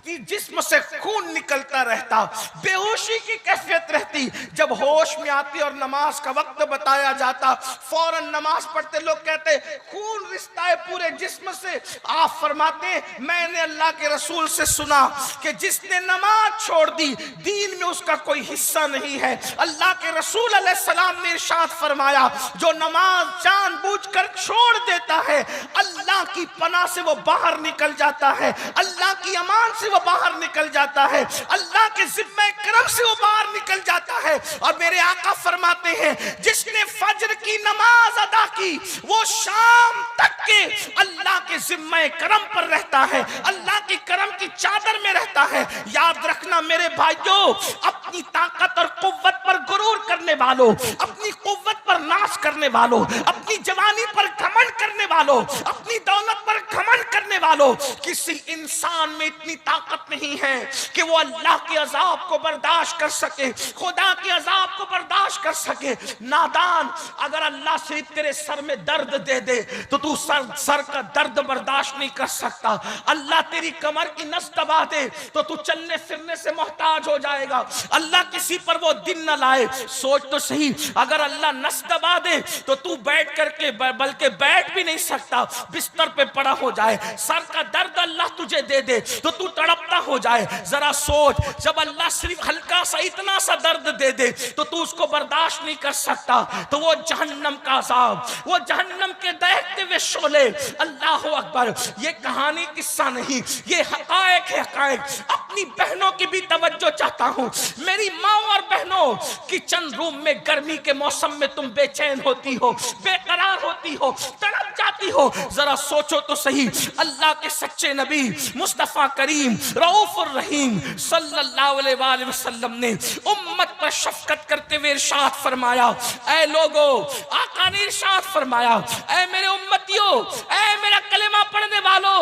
जिस्म से खून निकलता रहता, बेहोशी की कैफियत रहती। जब होश में आती और नमाज का वक्त बताया जाता, फौरन नमाज पढ़ते लोग कहते खून रिश्ता है पूरे जिस्म से। आप फरमाते मैंने अल्लाह के रसूल से सुना कि जिसने नमाज छोड़ दी दीन में उसका कोई हिस्सा नहीं है। अल्लाह के रसूल अलैहिस्सलाम ने इरशाद फरमाया जो नमाज जानबूझकर छोड़ देता है अल्लाह की पनाह से वो बाहर निकल जाता है, अल्लाह की अमान से वो बाहर निकल जाता है, अल्लाह के जिम्मे करम से वो बाहर निकल जाता है। और मेरे आका फरमाते हैं जिसने फजर की नमाज अदा की वो शाम तक के अल्लाह के जिम्मे करम पर रहता है, अल्लाह की करम की चादर में रहता है। याद रखना मेरे भाइयों, अपनी ताकत और कुव्वत पर गुरूर करने वालों, अपनी कुव्वत पर नाश करने वालों, अपनी जवानी पर घमंड करने वालों, अपनी दौलत पर घमंड करने वालों, किसी इंसान में इतनी ताकत नहीं है कि वो अल्लाह के अजाब को बर्दाश्त कर सके, खुदा के अजाब को बर्दाश्त कर सके। नादान, अगर अल्लाह सिर्फ तेरे सर में दर्द दे दे तो तू सर का दर्द बर्दाश्त नहीं कर सकता। अल्लाह तेरी कमर की नस दबा दे तो तू चलने फिरने से मोहताज हो जाएगा। अल्लाह किसी पर वो दिन न लाए, सोच तो सही, अगर अल्लाह नस दबा दे तो तू बैठ करके बल्कि बैठ भी नहीं सकता, बिस्तर पे पड़ा हो जाए। सर का दर्द अल्लाह तुझे दे दे तो तू तड़पता हो जाए। जरा सोच, जब अल्लाह सिर्फ हल्का सा इतना सा दर्द दे दे तो तू उसको बर्दाश्त नहीं कर सकता। तो वो जहन्नम का अज़ाब, वो जहन्नम के दहकते हुए शोले, अल्लाह अकबर, ये कहानी किस्सा नहीं, ये हकायक है हकायक। अपनी बहनों की भी तवज्जो चाहता हूँ। मेरी माँ और बहनों, किचन रूम में गर्मी के मौसम में तुम बेचैन होती हो, बेकरार होती हो, तड़प जाती हो। जरा सोचो तो सही, अल्लाह के सच्चे नबी मुस्तफा करीम रऊफुर रहीम सल्लल्लाहु अलैहि वसल्लम ने उम्मत पर शफकत करते हुए इरशाद फरमाया, ऐ लोगो, आका ने इरशाद फरमाया, ऐ मेरे उम्मतियों, ऐ मेरा कलेमा पढ़ने वालों,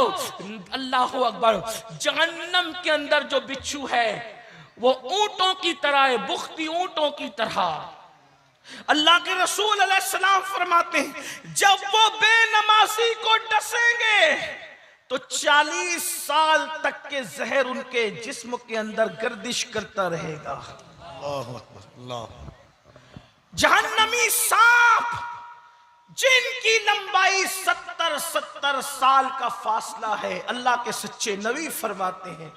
अल्लाहु अकबर, जहन्नम के अंदर जो बिच्छू है वो ऊंटों की तरह है, बुख्ती ऊंटों की तरह। अल्लाह के रसूल अलैहिस्सलाम फरमाते हैं जब वो बेनमाजी को डसेंगे तो 40 साल तक के जहर उनके जिस्म के अंदर गर्दिश करता रहेगा। जहन्नमी सांप जिनकी लंबाई 70 साल का फासला है, अल्लाह के सच्चे नबी फरमाते हैं।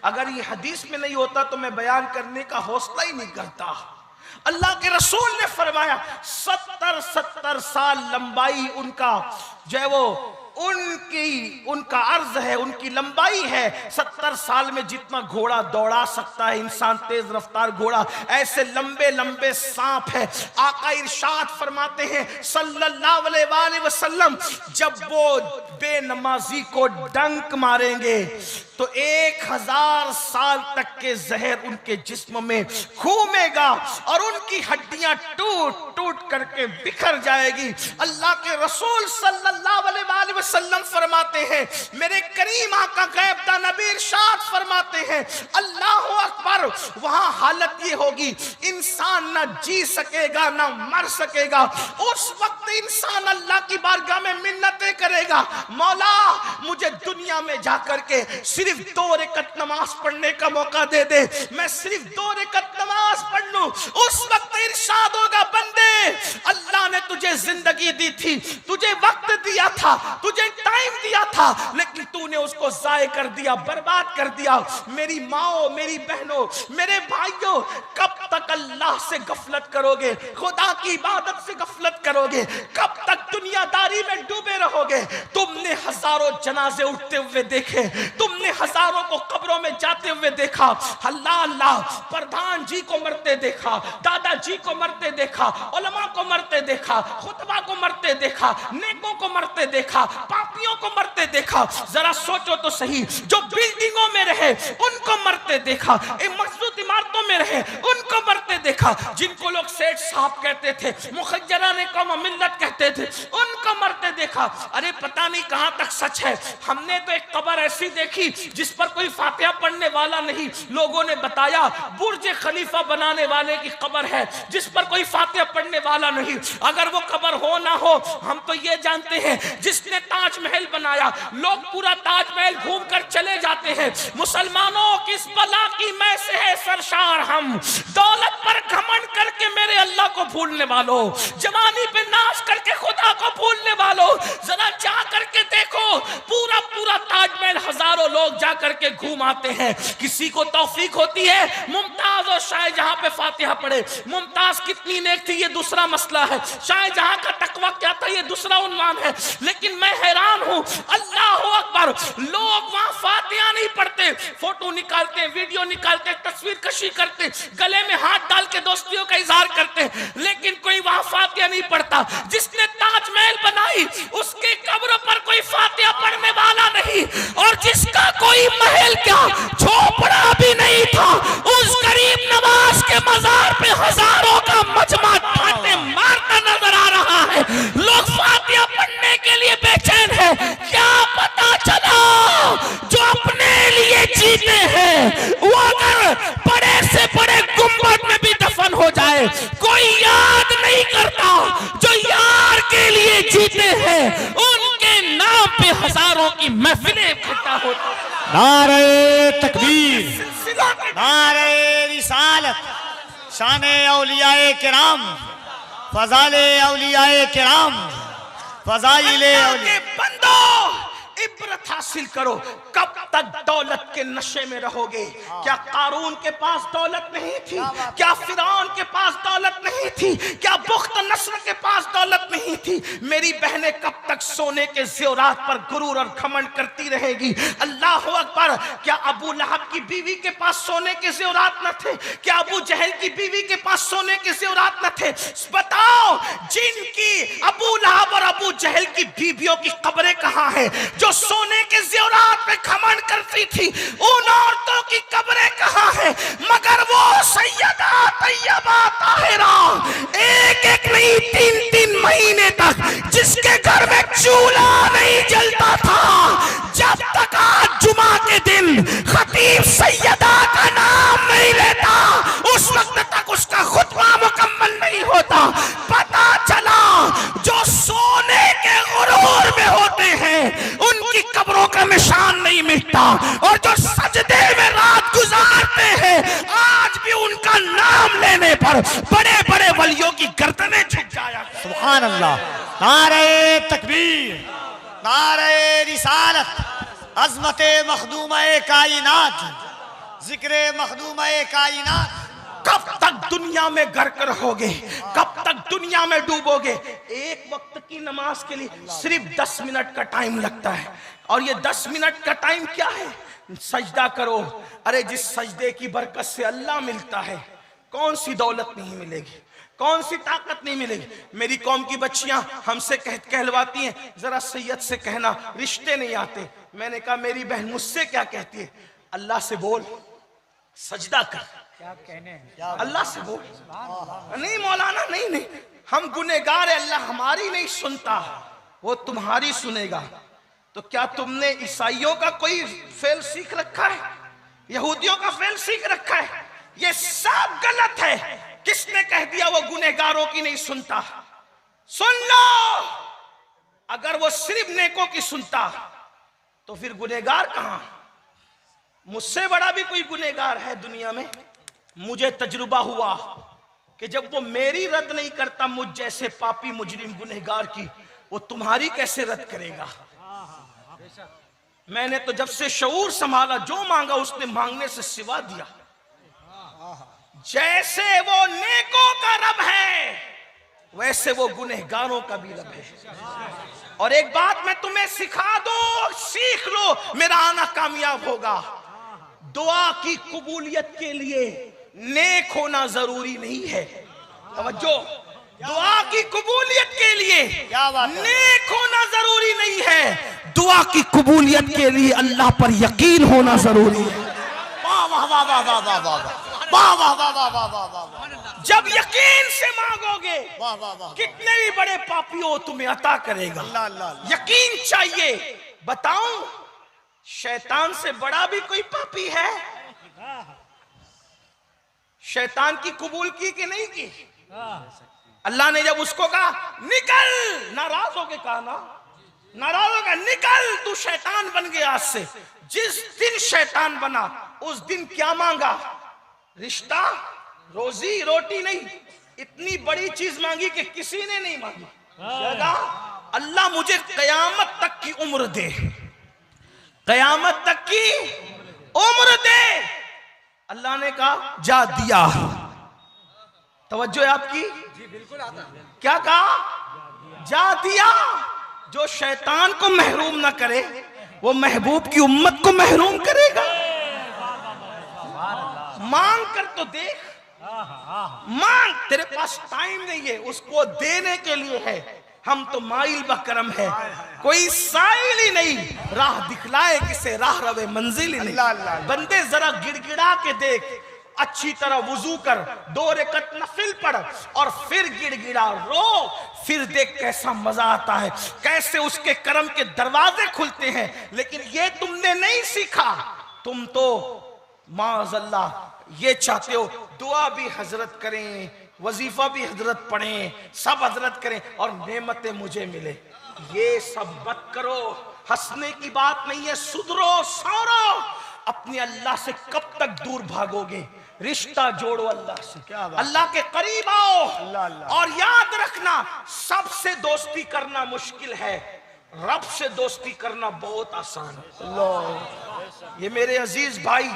अगर ये हदीस में नहीं होता तो मैं बयान करने का हौसला ही नहीं करता। अल्लाह के रसूल ने फरमाया 70 साल लंबाई उनका जो है वो उनका अर्ज है, उनकी लंबाई है। 70 साल में जितना घोड़ा दौड़ा सकता है इंसान, तेज रफ्तार घोड़ा, ऐसे लंबे लंबे सांप है। आका इरशाद फरमाते हैं सल्लल्लाहु अलैहि वसल्लम जब वो बेनमाजी को डंक मारेंगे तो 1000 साल तक के जहर उनके जिस्म में घूमेगा और उनकी हड्डियां टूट टूट करके बिखर जाएगी। अल्लाह के रसूल सल्लल्लाहु अलैहि वसल्लम फरमाते हैं, मेरे करीम आका गैब दा नबी इरशाद फरमाते हैं, अल्लाह अकबर, वहां हालत ये होगी इंसान ना जी सकेगा ना मर सकेगा। उस वक्त इंसान अल्लाह की बारगाह में मिन्नतें करेगा, मौला मुझे दुनिया में जाकर के सिर्फ 2 रकात नमाज पढ़ने का मौका दे दे, मैं सिर्फ 2 रकात नमाज पढ़ लूं। उस वक्त इरशाद होगा, बंदे अल्लाह ने तुझे जिंदगी दी थी, तुझे वक्त दिया था, तुझे टाइम दिया था, लेकिन तूने उसको जाये कर दिया, बर्बाद कर दिया। मेरी माओ, मेरी बहनों, मेरे भाइयों, कब तक अल्लाह से गफलत करोगे, खुदा की इबादत से गफलत करोगे, कब तक दुनियादारी में डूबे रहोगे। तुमने हजारों जनाजे उठते हुए देखे, तुमने हजारों को कब्रों में जाते हुए देखा, अल्लाह अल्लाह, प्रधान जी को मरते देखा, दादाजी को मरते देखा, उलमा को मरते देखा, खुतबा को मरते देखा, नेकों को मरते देखा, पापियों को मरते देखा। जरा सोचो तो सही, जो बिल्डिंगों में रहे उनको मरते देखा। एक मखसूद इमारतों में रहे उनको मरते देखा, जिनको लोग सेठ साहब कहते थे, मुखज्जरा ने कौम मिल्लत कहते थे, उनको मरते देखा। अरे पता नहीं कहां तक सच है। हमने तो एक कब्र ऐसी देखी जिस पर कोई फातिहा पढ़ने वाला नहीं, लोगों ने बताया बुर्ज खलीफा बनाने वाले की कब्र है जिस पर कोई फातिहा पढ़ने वाला नहीं। अगर वो कब्र हो ना हो, हम तो ये जानते हैं जिसने ताजमहल बनाया, लोग पूरा ताजमहल घूम कर चले जाते हैं। मुसलमानों किस बला की मैं से है सरशार हम, दौलत पर घमंड करके मेरे अल्लाह को भूलने वालों, जवानी पे नाश करके खुदा को भूलने वालों, जरा जा करके देखो पूरा पूरा ताजमहल हजारों लोग जा करके घूम आते हैं। किसी को तौफीक होती है मुमताज और शाहजहां पे फातिहा पढ़े। मुमताज कितनी नेक थी ये दूसरा मसला है, शाहजहां का तकवा क्या था ये दूसरा उन्वान है। लेकिन मैं हैरान हूं, अल्लाह अकबर, लोग वहां फातिहा नहीं पढ़ते, फोटो निकालते, वीडियो निकालते, तस्वीर कशी करते, गले में हाथ डाल के दोस्तियों का इजहार करते, लेकिन कोई वहां फातिहा नहीं पढ़ता। जिसने ताजमहल बनाई उसके कब्र पर कोई फातिहा पढ़ने वाला नहीं, और जिसका कोई महल क्या झोपड़ा भी नहीं था, उस गरीब नवाज के मजार पे हजारों का मजमा ठाटे मारता नजर आ रहा है। लोग फातिहा पढ़ने के लिए बेचैन है। क्या पता चला जो अपने लिए जीते हैं वो अगर बड़े से बड़े गुंबद में भी दफन हो जाए, कोई याद नहीं करता। जो यार के लिए जीते हैं उनके नाम पे हजारों की महफिलें इकट्ठा होती। नारे तकबीर, नारे रिसालत, शाने औलियाए किराम, फजाले औलियाए किराम, फजाइले औलिया। बंदो इब्रत हासिल करो। कब तक दौलत के नशे में रहोगे? क्या कारून के पास दौलत नहीं थी? क्या फिरौन के पास दौलत नहीं थी? क्या बुख्त नस्र के पास दौलत नहीं थी? मेरी बहनें कब तक सोने के ज़ेवरात पर गुरूर और घमंड करती रहेगी? अल्लाह अकबर, क्या अबू लहब की बीवी के पास सोने के ज़ेवरात न थे? क्या अबू जहल की बीवी के पास सोने के ज़ेवरात न थे? बताओ, जिनकी अबू लहब और अबू जहल की बीवियों की कब्रें कहां हैं, जो सोने के ज़ेवरात पे घमंड करती थी, उन औरतों की कब्रें कहां हैं? मगर वो सैयदा तैयबा ताहिरा एक एक नहीं 3-3 महीने तक जिसके घर में चूल्हा नहीं जलता था, जब तक आज जुमा के दिन खतीब सैयदा का नाम नहीं लेता उस वक्त तक उसका खुतबा मुकम्मल नहीं होता। पता चला जो सोने के गुरूर में होते हैं उनकी कब्रों का निशान नहीं मिटता, और जो सजदे में रात गुजारते हैं आज भी उनका नाम लेने पर बड़े बड़े वलियों की गर्दनें झुक जाया। सुभान अल्लाह। नारे तकबीर, नारे रिसालत, अज़मते मखदूमे कायनात, जिक्रे मखदूमे कायनात। कब तक दुनिया में गर्क रहोगे? कब तक दुनिया में डूबोगे? एक वक्त की नमाज के लिए सिर्फ 10 मिनट का टाइम लगता है, और ये 10 मिनट का टाइम क्या है? सजदा करो। अरे जिस सजदे की बरकत से अल्लाह मिलता है, कौन सी दौलत नहीं मिलेगी, कौन सी ताकत नहीं मिलेगी। मेरी कौम की बच्चियां हमसे कहलवाती हैं, जरा सैयद से कहना रिश्ते नहीं आते। मैंने कहा मेरी बहन मुझसे क्या कहती है? अल्लाह से बोल, सजदा कर, क्या कहने, अल्लाह से बोल। नहीं मौलाना, नहीं नहीं, हम गुनहगार है, अल्लाह हमारी नहीं सुनता, वो तुम्हारी सुनेगा। तो क्या तुमने ईसाइयों का कोई फेल सीख रखा है? यहूदियों का फेल सीख रखा है? ये सब गलत है। किसने कह दिया वो गुनहगारों की नहीं सुनता? सुन लो, अगर वो सिर्फ नेकों की सुनता तो फिर गुनहगार कहां? मुझसे बड़ा भी कोई गुनहगार है दुनिया में? मुझे तजुर्बा हुआ कि जब वो मेरी रद्द नहीं करता मुझ जैसे पापी मुजरिम गुनहगार की, वो तुम्हारी कैसे रद्द करेगा? मैंने तो जब से शऊर संभाला, जो मांगा उसने मांगने से सिवा दिया। जैसे वो नेकों का रब है वैसे वो गुनहगारों का भी रब है। और एक बात मैं तुम्हें सिखा दूं, सीख लो, मेरा आना कामयाब होगा। दुआ की कबूलियत के लिए नेक होना जरूरी नहीं है। तवज्जो, दुआ की कबूलियत के लिए नेक होना जरूरी नहीं है, दुआ की कबूलियत के लिए अल्लाह पर यकीन होना जरूरी है। वाह वाह वाह वाह वाह वाह वाह। वाह वाह वाह वाह वाह वाह वाह वाह जब यकीन से मांगोगे वाह वाह वाह कितने भी बड़े पापी हो तुम्हें अता करेगा। अल्लाह अल्लाह यकीन चाहिए। बताऊं शैतान से बड़ा भी कोई पापी है? शैतान की कबूल की कि नहीं की? अल्लाह ने जब उसको कहा निकल, नाराज होके कहा ना, नाराज होकर निकल, तू शैतान बन गया आज से। जिस दिन शैतान बना उस दिन क्या मांगा? रिश्ता, रोजी रोटी नहीं, इतनी बड़ी चीज मांगी कि किसी ने नहीं मांगी। अल्लाह मुझे कयामत तक की उम्र दे, कयामत तक की उम्र दे। अल्लाह ने कहा जा दिया। तवज्जो है आपकी? जी बिल्कुल आता है। क्या कहा? जा दिया। जो शैतान को महरूम ना करे वो महबूब की उम्मत को महरूम करेगा। मांग कर तो देख, मांग, तेरे पास टाइम नहीं है, उसको देने के लिए है। हम तो माइल बकरम है, कोई साइल ही नहीं, राह दिखलाए किसे राह रवे मंजिल ही नहीं। बंदे जरा गिड़गिड़ा के देख, अच्छी तरह वुजू कर, 2 रकत नफिल पढ़ और फिर गिड़गिड़ा रो, फिर देख कैसा मजा आता है, कैसे उसके करम के दरवाजे खुलते हैं। लेकिन ये तुमने नहीं सीखा। तुम तो माअज़ल्लाह ये चाहते हो दुआ भी हजरत करें, वजीफा भी हजरत पढ़ें, सब हजरत करें और नेमतें मुझे मिले। ये सब मत करो, हंसने की बात नहीं है, सुधरो, सौरो। अपने अल्लाह से कब तक दूर भागोगे? रिश्ता जोड़ो अल्लाह से, अल्लाह के करीब आओ। और याद रखना, सबसे दोस्ती करना मुश्किल है, रब से दोस्ती करना बहुत आसान है। ये मेरे अजीज भाई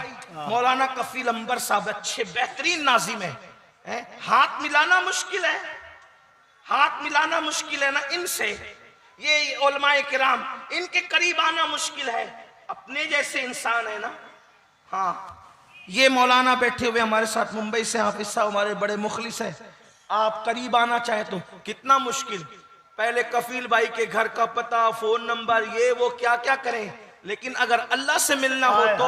मौलाना कफील अंबर साहब अच्छे बेहतरीन नाजिम है। हाथ मिलाना मुश्किल है, हाथ मिलाना मुश्किल है ना इनसे। ये उलमाए किराम, इनके करीब आना मुश्किल है, अपने जैसे इंसान है ना। हाँ, ये मौलाना बैठे हुए हमारे साथ मुंबई से, हाफिज साहब हमारे बड़े मुखलिस है। आप करीब आना चाहे तो कितना मुश्किल, पहले कफील भाई के घर का पता, फोन नंबर, ये वो क्या क्या करें। लेकिन अगर अल्लाह से मिलना हो तो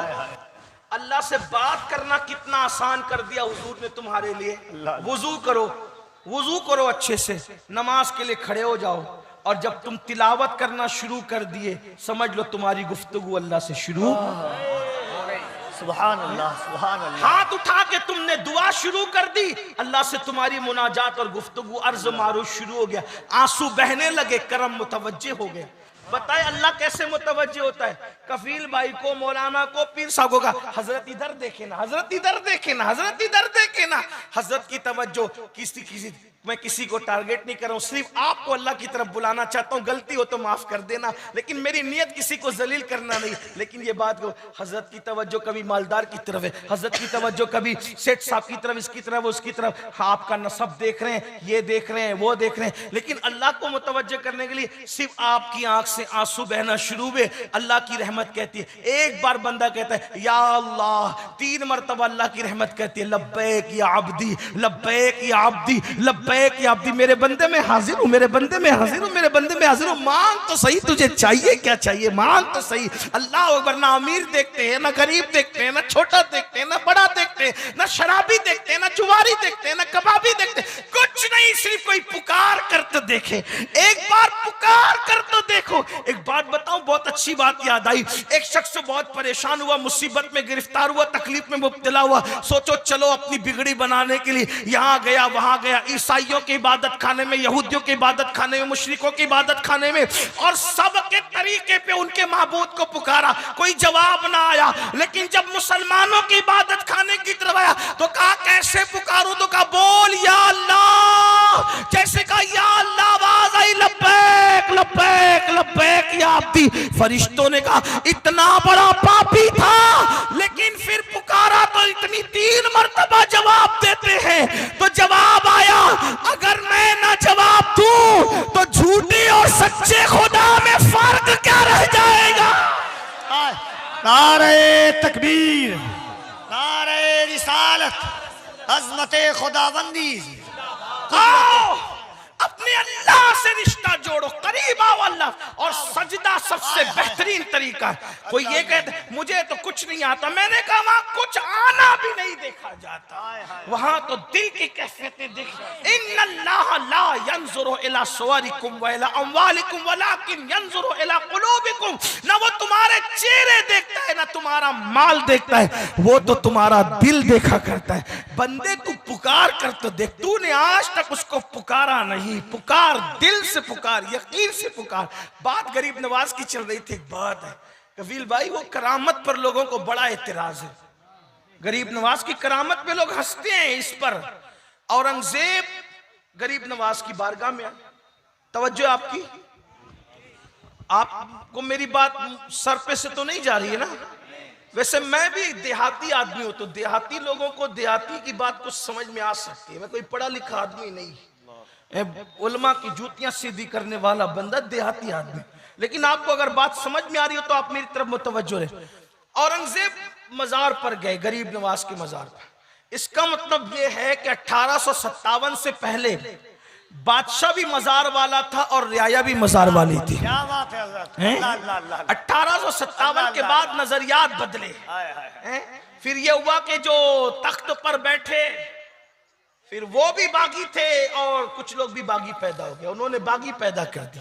अल्लाह से बात करना कितना आसान कर दिया हुजूर ने तुम्हारे लिए। वुजू करो, वुजू करो अच्छे से, नमाज के लिए खड़े हो जाओ, और जब तुम तिलावत करना शुरू कर दिए समझ लो तुम्हारी गुफ्तगू अल्लाह से शुरू। सुभान अल्लाह, सुभान अल्लाह। हाथ उठा के तुमने दुआ शुरू कर दी, अल्लाह से तुम्हारी मुनाजात और गुफ्तगू, अर्ज मारूफ शुरू हो गया, आंसू बहने लगे, करम मुतवज्जे हो गए। बताए अल्लाह कैसे मुतवज्जे होता है? कफील भाई को, मौलाना को, पीर साहब को कहा हजरत इधर देखे ना, हजरत इधर देखे ना, हजरत इधर देखे ना। हजरत की तवज्जो किसी मैं किसी को टारगेट नहीं कर रहा हूं, सिर्फ आपको अल्लाह की तरफ बुलाना चाहता हूं। गलती हो तो माफ कर देना, लेकिन मेरी नियत किसी को जलील करना नहीं। लेकिन ये बात को, हजरत की तवज्जो कभी मालदार की तरफ है, हजरत की तवज्जो कभी सेठ साहब की तरफ, इसकी तरफ, उसकी तरफ। हाँ, आपका नसब देख रहे हैं, ये देख रहे हैं, वो देख रहे हैं, लेकिन अल्लाह को मुतवज्जो करने के लिए सिर्फ आपकी आंख से आंसू बहना शुरू हुए, अल्लाह की रहमत कहती है। एक बार बंदा कहता है या अल्लाह, 3 मरतबा अल्लाह की रहमत कहती है लब्बैक या अब्दी, लब्बैक या अब्दी, लब्बैक या अब्दी। मेरे बंदे में हाजिर हूं, मेरे बंदे में हाजिर हूं, मेरे बंदे में हाजिर हूं। मांग तो सही, तुझे चाहिए क्या चाहिए, मांग तो सही। अल्लाह अकबर। ना अमीर देखते हैं, ना गरीब देखते हैं, ना छोटा देखते हैं, ना बड़ा देखते हैं, ना शराबी देखते हैं, ना जुआरी देखते हैं, ना कबाबी देखते हैं, कुछ नहीं, सिर्फ कोई पुकार कर तो देखे, एक बार पुकार कर तो देखो। एक बात बताऊं, बहुत अच्छी बात याद आई। एक शख्स बहुत परेशान हुआ, मुसीबत में गिरफ्तार हुआ, तकलीफ में मुब्तला हुआ। सोचो चलो अपनी बिगड़ी बनाने के लिए यहां गया, वहां गया, ईसाइयों के इबादत खाने में, यहूदियों के इबादत खाने में, मुशरिकों के इबादत खाने में, और सबके तरीके पे उनके माबूद को पुकारा, कोई जवाब ना आया। लेकिन जब मुसलमानों की इबादत खाने की तरफ आया तो कहा कैसे पुकारूं? तो कहा बोल या अल्लाह। जैसे कहा या अल्लाह, आवाज आई लब्बैक लब्बैक लब्बैक या अब्दी। फरिश्तों ने कहा इतना बड़ा पापी था, लेकिन फिर पुकारा तो इतनी 3 मरतबा जवाब देते हैं। तो जवाब आया, अगर मैं ना जवाब दूं तो झूठे और सच्चे खुदा में फर्क क्या रह जाएगा? नारे तकबीर, नारे रिसालत, अज़मते खुदाबंदी। आओ अपने अल्लाह से रिश्ता जोड़ो, करीब आओ अल्लाह, और सजदा सबसे बेहतरीन तरीका है। कोई ये कहते मुझे तो कुछ नहीं आता, मैंने कहा वहां कुछ आना भी नहीं देखा जाता, वहां तो दिल की कैफियतें दिख। इन्नल्लाह ला यंजुरु इला सुवरिकुम व इला अमवालिकुम वलाकिन यंजुरु इला कुलूबिकुम। ना वो तुम्हारे चेहरे देखता है ना तुम्हारा माल देखता है, वो तो तुम्हारा दिल देखा करता है। बंदे तू पुकार कर तो देख, तूने आज तक उसको पुकारा नहीं, पुकार दिल से पुकार, यकीन से पुकार। बात गरीब नवाज की चल रही थी। एक बात है कबील भाई, वो करामत पर लोगों को बड़ा एतराज है। गरीब नवाज की करामत पे लोग हंसते हैं। इस पर औरंगजेब गरीब नवाज की बारगाह में आए। तवज्जो आपकी, आपको मेरी बात सर पे से तो नहीं जा रही है ना? वैसे मैं भी देहाती आदमी हूं, तो देहाती लोगों को देहाती की बात कुछ समझ में आ सकती है। मैं कोई पढ़ा लिखा आदमी नहीं, उलमा की जूतियां सीधी करने वाला बंदा देहाती आदमी। लेकिन आपको अगर बात समझ में आ रही हो तो आप मेरी तरफ मुतवज्जो रहे। औरंगजेब मजार पर गए, गरीब नवाज के मजार पर। इसका मतलब यह है कि 1857 से पहले बादशाह भी मजार वाला था और रियाया भी मजार वाली थी। क्या बात है हज़रत? 1857 के बाद नजरियात बदले। फिर ये हुआ कि जो तख्त पर बैठे फिर वो भी बागी थे और कुछ लोग भी बागी पैदा हो गए, उन्होंने बागी पैदा कर दी।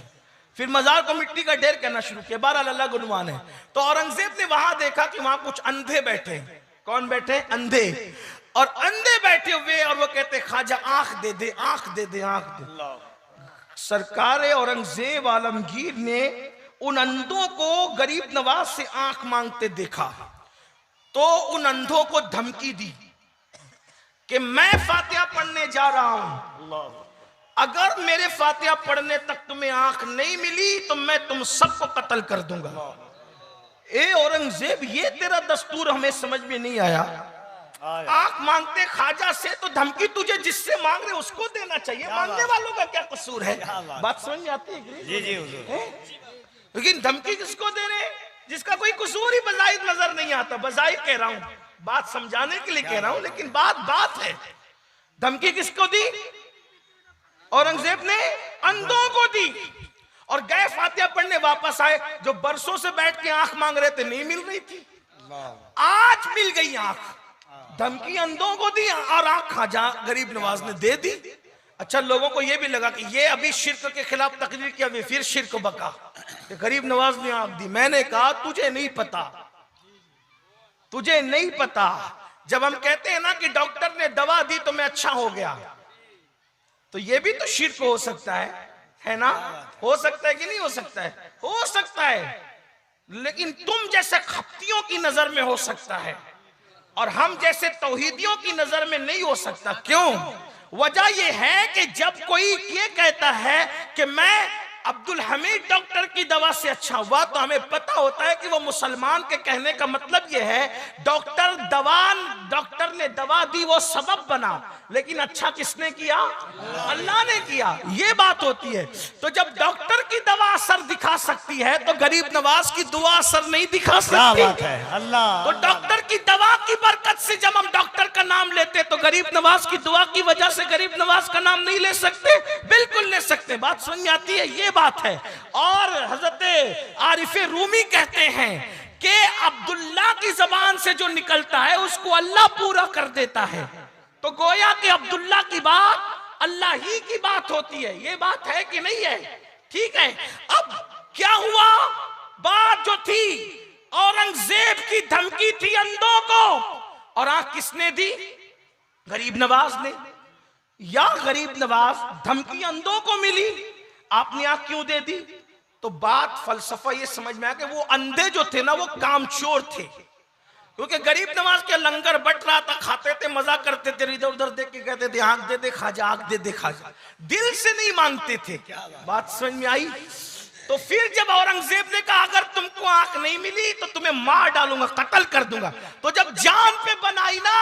फिर मजार को मिट्टी का ढेर करना शुरू किया। बहरहाल अल्लाह गुनवान है। तो औरंगजेब ने वहां देखा कि वहां कुछ अंधे बैठे हैं। कौन बैठे? अंधे। और अंधे बैठे हुए और वो कहते ख्वाजा आंख दे दे, आंख दे दे, आंख दे। सरकार औरंगजेब आलमगीर ने उन अंधों को गरीब नवाज से आंख मांगते देखा तो उन अंधों को धमकी दी कि मैं फातिहा पढ़ने जा रहा हूं, अगर मेरे फातिहा पढ़ने तक तुम्हें आंख नहीं मिली तो मैं तुम सबको कत्ल कर दूंगा। ए औरंगजेब, ये तेरा दस्तूर हमें समझ में नहीं आया। आंख मांगते ख्वाजा से तो धमकी तुझे जिससे मांग रहे उसको देना चाहिए, मांगने वालों का क्या कसूर है? बात समझ में आती है? जी जी हुजूर। लेकिन धमकी किसको दे रहे जिसका कोई कसूर ही बजाहिर नजर नहीं आता। बजाहिर कह रहा हूं, बात समझाने के लिए कह रहा हूं, लेकिन बात है। धमकी किसको दी? औरंगजेब ने अंधों को दी। और गए फातिहा पढ़ने, वापस आए। जो बरसों से बैठ के आंख मांग रहे थे नहीं मिल रही थी, आज मिल गई आंख। धमकी अंधों को दी और आंख ख्वाजा गरीब नवाज ने दे दी। अच्छा, लोगों को यह भी लगा कि ये अभी शिर्क के खिलाफ तकरीर किया, वे फिर शिर्क बका कि गरीब नवाज ने आंख दी। मैंने कहा तुझे नहीं पता, तुझे नहीं पता। जब हम कहते हैं ना कि डॉक्टर ने दवा दी तो मैं अच्छा हो गया, तो ये भी तो शिर्क हो सकता है ना? हो सकता है कि नहीं हो सकता है? हो सकता है, लेकिन तुम जैसे खप्तियों की नजर में हो सकता है और हम जैसे तौहीदियों की नजर में नहीं हो सकता। क्यों? वजह यह है कि जब कोई ये कहता है कि मैं अब्दुल हमीद डॉक्टर की दवा से अच्छा हुआ, तो हमें पता होता है कि वो मुसलमान के कहने का मतलब यह है डॉक्टर ने दवा दी, वो सबब बना, लेकिन अच्छा किसने किया? अल्लाह ने किया। ये बात होती है। तो जब डॉक्टर की दवा असर दिखा सकती है तो गरीब नवाज की दुआ असर नहीं दिखा सकती। क्या बात है? अल्लाह। तो डॉक्टर की दवा की बरकत से जब हम डॉक्टर का नाम लेते तो गरीब नवाज की दुआ की वजह से गरीब नवाज का नाम नहीं ले सकते? बिल्कुल ले सकते। बात समझ में आती है? ये बात है। और हजरत आरिफ रूमी कहते हैं कि अब्दुल्ला की जबान से जो निकलता है उसको अल्लाह पूरा कर देता है। तो गोया कि अब्दुल्ला की बात अल्लाह ही की बात होती है। ये बात है कि नहीं है? ठीक है। अब क्या हुआ? बात जो थी, औरंगजेब की धमकी थी अंधों को, और आंख किसने दी? गरीब नवाज ने। या गरीब नवाज धमकी अंधों को मिली, आपने आंख क्यों दे दी? तो बात फलसफा ये समझ में आया कि वो अंधे जो थे ना वो कामचोर थे, क्योंकि गरीब नवाज के लंगर बट रहा था, खाते थे, मजा करते थे, इधर उधर देख के कहते थे आंख दे दे ख्वाजा, आंख दे दे ख्वाजा, दिल से नहीं मांगते थे। बात समझ में आई? तो फिर जब औरंगजेब ने कहा अगर तुमको आंख नहीं मिली तो तुम्हें मार डालूंगा, कत्ल कर दूंगा, तो जब जान पे बनाई ना,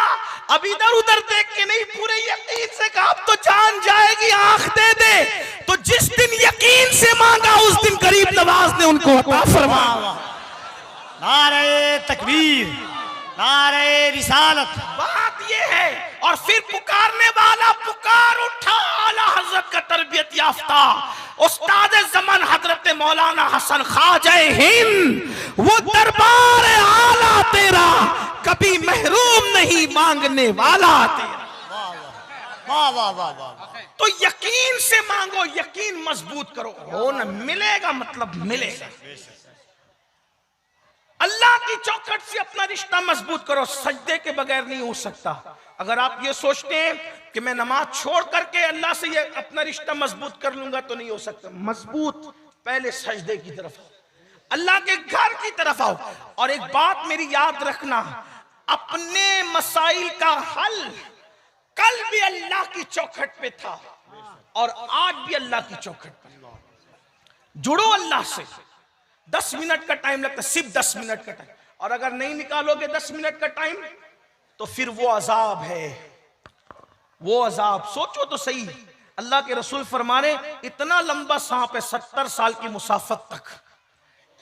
अब इधर उधर देख के नहीं, पूरे यकीन से कहा अब तो जान जाएगी, आंख दे दे। तो जिस दिन यकीन से मांगा उस दिन गरीब नवाज ने उनको अता फरमाया। नारे तकबीर, नारे रिसालत। बात ये है। और फिर पुकारने वाला पुकार उठा, आला हजरत का तरबियत याफ्ता उस्ताद ज़मान हजरत मौलाना हसन ख्वाजा हिंद, वो दरबार आला तेरा कभी महरूम नहीं मांगने वाला तेरा। वाह वाह वाह वाह। तो यकीन से मांगो, यकीन मजबूत करो, हो न मिलेगा मतलब मिलेगा। अल्लाह की चौखट से अपना रिश्ता मजबूत करो, सजदे के बगैर नहीं हो सकता। अगर आप ये सोचते हैं कि मैं नमाज छोड़ करके अल्लाह से ये अपना रिश्ता मजबूत कर लूंगा तो नहीं हो सकता। मजबूत पहले सजदे की तरफ आओ, अल्लाह के घर की तरफ आओ। और एक बात मेरी याद रखना, अपने मसाइल का हल कल भी अल्लाह की चौखट पे था और आज भी अल्लाह की चौखट पे। जुड़ो अल्लाह से। 10 मिनट का टाइम लगता है, सिर्फ 10 मिनट का टाइम। और अगर नहीं निकालोगे 10 मिनट का टाइम तो फिर वो अजाब है, वो अजाब। सोचो तो सही, अल्लाह के रसूल फरमा रहे इतना लंबा सांप है 70 साल की मुसाफत तक,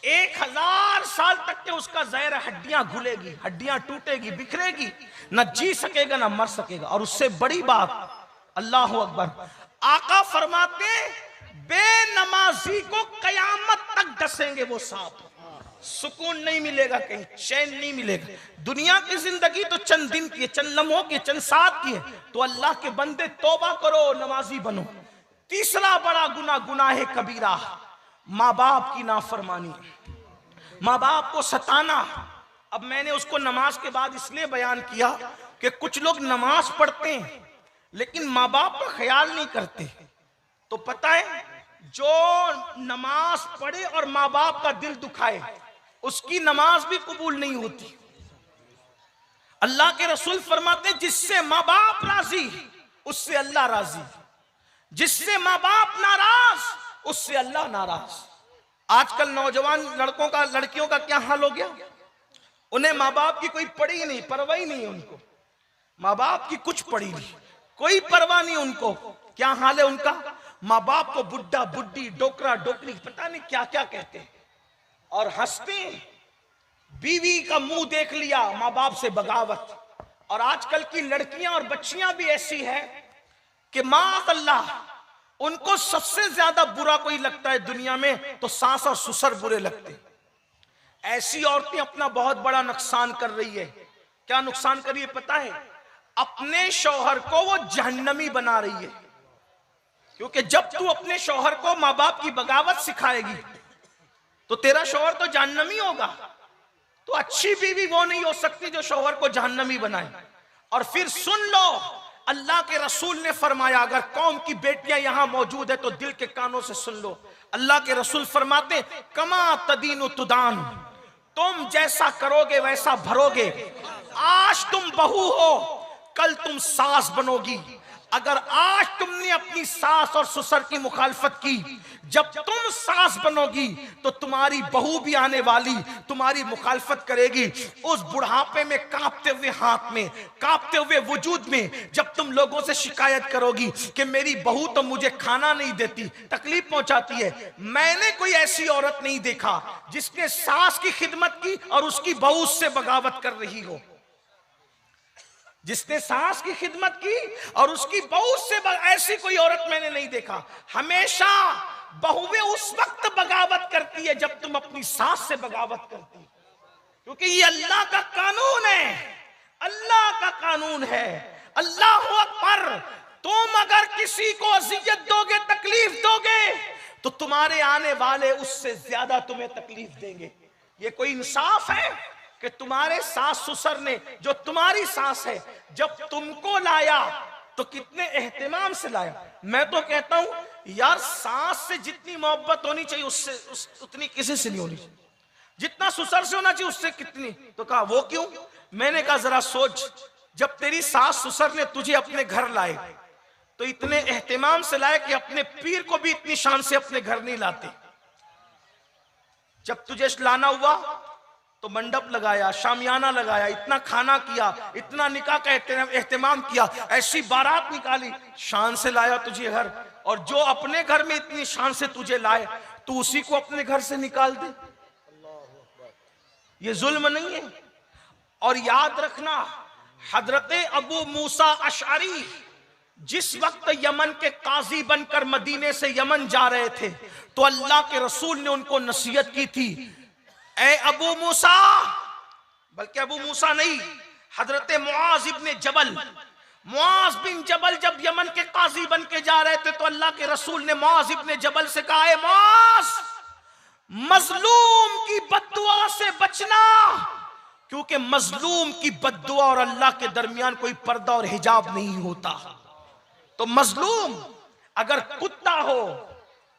1000 साल तक के उसका ज़हर, हड्डियां घुलेगी, हड्डियां टूटेगी, बिखरेगी, न जी सकेगा न मर सकेगा। और उससे बड़ी बात, अल्लाह अकबर, आका फरमाते बेनमाजी को कयामत तक डसेंगे वो सांप। सुकून नहीं मिलेगा, कहीं चैन नहीं मिलेगा। दुनिया की जिंदगी तो चंद दिन की है, चंद लम्हों की, चंद साथ की है। तो अल्लाह के बंदे तौबा करो, नमाजी बनो। तीसरा बड़ा गुनाह, गुनाह कबीरा, माँ बाप की नाफरमानी, माँ बाप को सताना। अब मैंने उसको नमाज के बाद इसलिए बयान किया कि कुछ लोग नमाज पढ़ते हैं लेकिन माँ बाप का ख्याल नहीं करते। तो पता है, जो नमाज पढ़े और माँ बाप का दिल दुखाए उसकी नमाज भी कबूल नहीं होती। अल्लाह के रसूल फरमाते हैं जिससे माँ बाप राजी उससे अल्लाह राजी, जिससे माँ बाप नाराज उससे अल्लाह नाराज। आजकल नौजवान लड़कों का, लड़कियों का क्या हाल हो गया, उन्हें माँ बाप की कोई पड़ी ही नहीं, परवाह ही नहीं उनको। माँ बाप की कुछ पड़ी नहीं, कोई परवाह नहीं उनको। क्या हाल है उनका, माँ बाप को बुड्ढा बुड्ढी, डोकरा डोकरी, पता नहीं क्या क्या कहते हैं और हंसते हैं। बीवी का मुंह देख लिया, माँ बाप से बगावत। और आजकल की लड़कियां और बच्चियां भी ऐसी है कि माँ अल्लाह, उनको सबसे ज्यादा बुरा कोई लगता है दुनिया में तो सास और ससुर बुरे लगते। ऐसी औरतें अपना बहुत बड़ा नुकसान कर रही है। क्या नुकसान कर रही है पता है, अपने शौहर को वो जहन्नमी बना रही है। क्योंकि जब तू अपने शौहर को माँ बाप की बगावत सिखाएगी तो तेरा शौहर तो जहन्नमी होगा। तो अच्छी बीवी वो नहीं हो सकती जो शौहर को जहन्नमी बनाए। और फिर सुन लो, अल्लाह के रसूल ने फरमाया, अगर कौम की बेटियां यहां मौजूद है तो दिल के कानों से सुन लो। अल्लाह के रसूल फरमाते, कमा तदीनु तुदान, तुम जैसा करोगे वैसा भरोगे। आज तुम बहू हो, कल तुम सास बनोगी। अगर आज तुमने अपनी सास और ससुर की मुखालफत की, जब तुम सास बनोगी तो तुम्हारी बहू भी आने वाली तुम्हारी मुखालफत करेगी। उस बुढ़ापे में, कांपते हुए हाथ में, कांपते हुए वजूद में, जब तुम लोगों से शिकायत करोगी कि मेरी बहू तो मुझे खाना नहीं देती, तकलीफ पहुंचाती है। मैंने कोई ऐसी औरत नहीं देखा जिसने सास की खिदमत की और उसकी बहू उससे बगावत कर रही हो। जिसने सास की खिदमत की और उसकी बहू से ऐसी कोई औरत मैंने नहीं देखा। हमेशा बहुएं उस वक्त बगावत करती है जब तुम अपनी सास से बगावत करती है, क्योंकि ये अल्लाह का कानून है, अल्लाह का कानून है। अल्लाह अकबर। तुम अगर किसी को अजियत दोगे, तकलीफ दोगे, तो तुम्हारे आने वाले उससे ज्यादा तुम्हें तकलीफ देंगे। ये कोई इंसाफ है कि तुम्हारे सास ससुर ने, जो तुम्हारी सास है, जब तुमको लाया तो कितने एहतिमाम से लाया। मैं तो कहता हूं यार, सास से जितनी मोहब्बत होनी चाहिए उससे उतनी किसी से नहीं होनी चाहिए। जितना ससुर से होना चाहिए उससे कितनी। तो कहा वो क्यों? मैंने कहा जरा सोच, जब तेरी सास ससुर ने तुझे अपने घर लाए तो इतने एहतिमाम से लाए कि अपने पीर को भी इतनी शान से अपने घर नहीं लाते। जब तुझे लाना हुआ तो मंडप लगाया, शामियाना लगाया, इतना खाना किया, इतना निकाह का एहतिमाम किया, ऐसी बारात निकाली, शान से लाया तुझे घर। और जो अपने घर में इतनी शान से तुझे लाए तू उसी को अपने घर से निकाल दे, ये जुल्म नहीं है? और याद रखना, हजरत अबू मूसा अशअरी जिस वक्त यमन के काजी बनकर मदीने से यमन जा रहे थे, तो अल्लाह के रसूल ने उनको नसीहत की थी, ए अबू मूसा, बल्कि अबू मूसा नहीं, हजरत मुआज इब्ने जबल, मुआज बिन जबल जब यमन के काजी बन के जा रहे थे, तो अल्लाह के रसूल ने मुआज इब्ने जबल से कहा, ए मुआज, मजलूम की बद्दुआ से बचना, क्योंकि मजलूम की बद्दुआ और अल्लाह के दरमियान कोई पर्दा और हिजाब नहीं होता। तो मजलूम अगर कुत्ता हो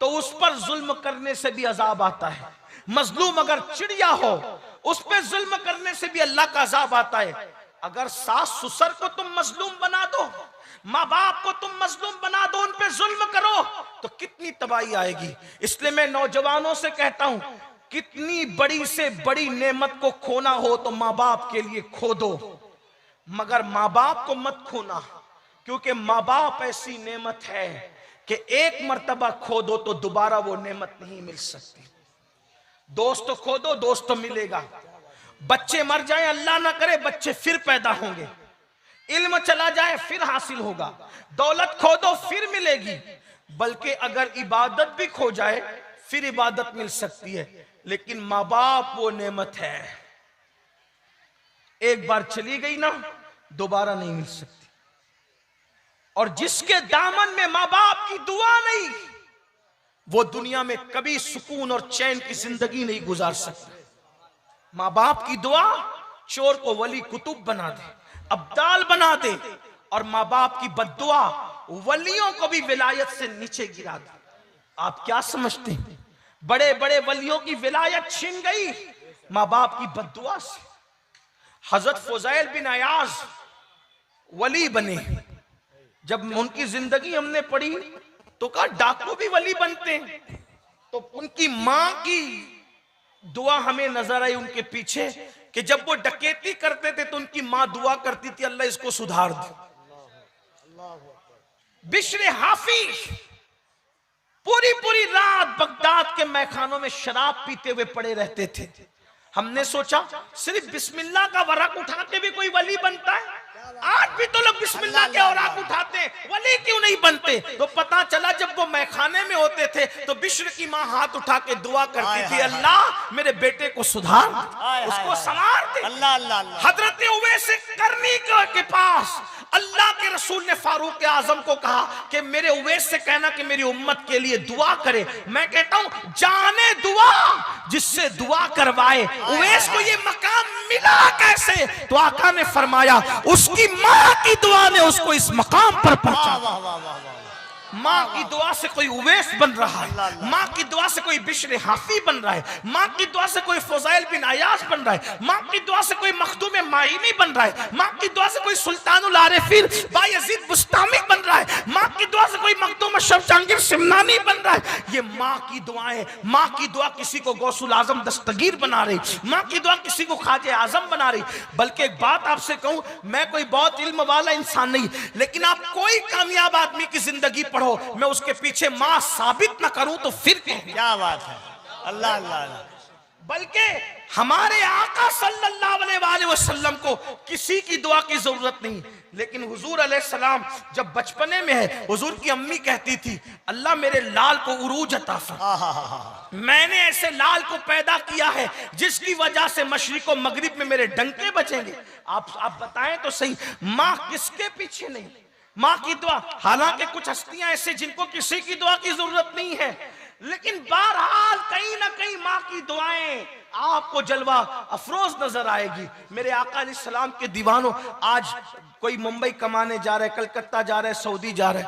तो उस पर जुल्म करने से भी अजाब आता है, मजलूम अगर चिड़िया हो उस पर जुल्म करने से भी अल्लाह का अजाब आता है। अगर सास ससुर को तुम मजलूम बना दो, माँ बाप को तुम मजलूम बना दो, उन पे जुल्म करो, तो कितनी तबाही आएगी। इसलिए मैं नौजवानों से कहता हूं, कितनी बड़ी से बड़ी नेमत को खोना हो तो माँ बाप के लिए खो दो, मगर माँ बाप को मत खोना, क्योंकि माँ बाप ऐसी नेमत है कि एक मर्तबा खो दो तो दोबारा वो नेमत नहीं मिल सकती। दोस्त खो दो, दोस्त तो मिलेगा, बच्चे मर जाए, अल्लाह ना करे बच्चे फिर पैदा होंगे, इल्म चला जाए फिर हासिल होगा, दौलत खो दो फिर मिलेगी, बल्कि अगर इबादत भी खो जाए फिर इबादत मिल सकती है, लेकिन माँ बाप वो नेमत है, एक बार चली गई ना दोबारा नहीं मिल सकती। और जिसके दामन में माँ बाप की दुआ नहीं, वो दुनिया में कभी सुकून और चैन की जिंदगी नहीं गुजार सकता। माँ बाप की दुआ चोर को वली कुतुब बना दे, अब्दाल बना दे, और माँ बाप की बद्दुआ वलियों को भी विलायत से नीचे गिरा दे। आप क्या समझते हैं, बड़े बड़े वलियों की विलायत छिन गई माँ बाप की बद्दुआ से। हजरत फुज़ैल बिन अयाज वली बने, जब उनकी जिंदगी हमने पढ़ी तो कहा डाकू भी वली बनते हैं। तो उनकी मां की दुआ हमें नजर आई उनके पीछे, कि जब वो डकैती करते थे तो उनकी मां दुआ करती थी, अल्लाह इसको सुधार दे। बिश्र हाफी पूरी पूरी रात बगदाद के मैखानों में शराब पीते हुए पड़े रहते थे। हमने सोचा सिर्फ बिस्मिल्लाह का वरक उठा के भी कोई वली बनता है, आज भी तो लोग बिस्मिल्लाह के औराक उठाते हैं, वली क्यों नहीं बनते? तो पता चला जब वो मैखाने में होते थे तो बिश्र की मां हाथ उठा के दुआ करती थी, अल्लाह मेरे बेटे को सुधार दे, उसको संवार दे। अल्लाह अल्लाह अल्लाह। हजरत उवैस करनी के पास अल्लाह के रसूल ने फारूक आजम को कहा कि मेरे उवैस से कहना कि मेरी उम्मत के लिए दुआ करे। मैं कहता हूं जाने दुआ जिससे दुआ करवाए, उवैस को ये मकाम मिला कैसे? तो आका ने फरमाया उसकी मां की दुआ ने उसको इस मकाम पर पहुंचा। वाह वाह वाह वाह। माँ की दुआ से कोई उवैस बन रहा है, माँ की दुआ से कोई बिश्र हाफी बन रहा है, माँ की दुआ से कोई फुज़ैल बिन अयाज बन रहा है, माँ की दुआ से कोई मखदूम माइनी बन रहा है, माँ की दुआ से कोई सुल्तानुल आरिफीन बायज़ीद बुस्तामी बन रहा है, माँ की दुआ से कोई मखदूम अशरफ जहांगीर सिमनानी बन रहा है। ये माँ की दुआएं, माँ की दुआ किसी को गौसुल आजम दस्तगीर बना रही, माँ की दुआ किसी को ख्वाजे आजम बना रही। बल्कि एक बात आपसे कहूं, मैं कोई बहुत इल्म वाला इंसान नहीं, लेकिन आप कोई कामयाब आदमी की जिंदगी पढ़ो, मैं उसके पीछे मां साबित ना करूं तो फिर क्या बात है। अल्लाह अल्लाह। बल्कि हमारे आका सल्लल्लाहु अलैहि वसल्लम को किसी की दुआ की जरूरत नहीं, लेकिन हुजूर अलैहिस्सलाम जब बचपने में है, हुजूर की अम्मी कहती थी अल्लाह मेरे लाल को उरूज अता फरमा, मैंने ऐसे लाल को पैदा किया है जिसकी वजह से मशरिक और मगरिब में मेरे डंके बचेंगे। आप बताएं तो सही, माँ किसके पीछे नहीं, माँ की दुआ। हालांकि कुछ हस्तियां ऐसे जिनको किसी की दुआ की जरूरत नहीं है, लेकिन बहरहाल कहीं ना कहीं माँ की दुआएं आपको जलवा अफरोज नजर आएगी। मेरे आका अलैहिस्सलाम के दीवानों, आज कोई मुंबई कमाने जा रहे, कलकत्ता जा रहे, सऊदी जा रहे,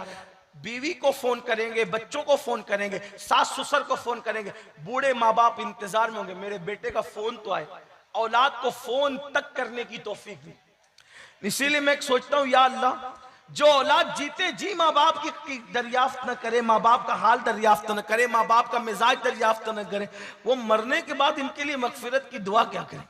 बीवी को फोन करेंगे, बच्चों को फोन करेंगे, सास ससुर को फोन करेंगे, बूढ़े माँ बाप इंतजार में होंगे मेरे बेटे का फोन तो आए। औलाद को फोन तक करने की तौफीक नहीं। इसीलिए मैं सोचता हूं या अल्लाह, जो औलाद जीते जी माँ बाप की दरियाफ्त न करे, माँ बाप का हाल दरियाफ्त न करे, माँ बाप का मिजाज दरियाफ्त न करे, वो मरने के बाद इनके लिए मगफिरत की दुआ क्या करें?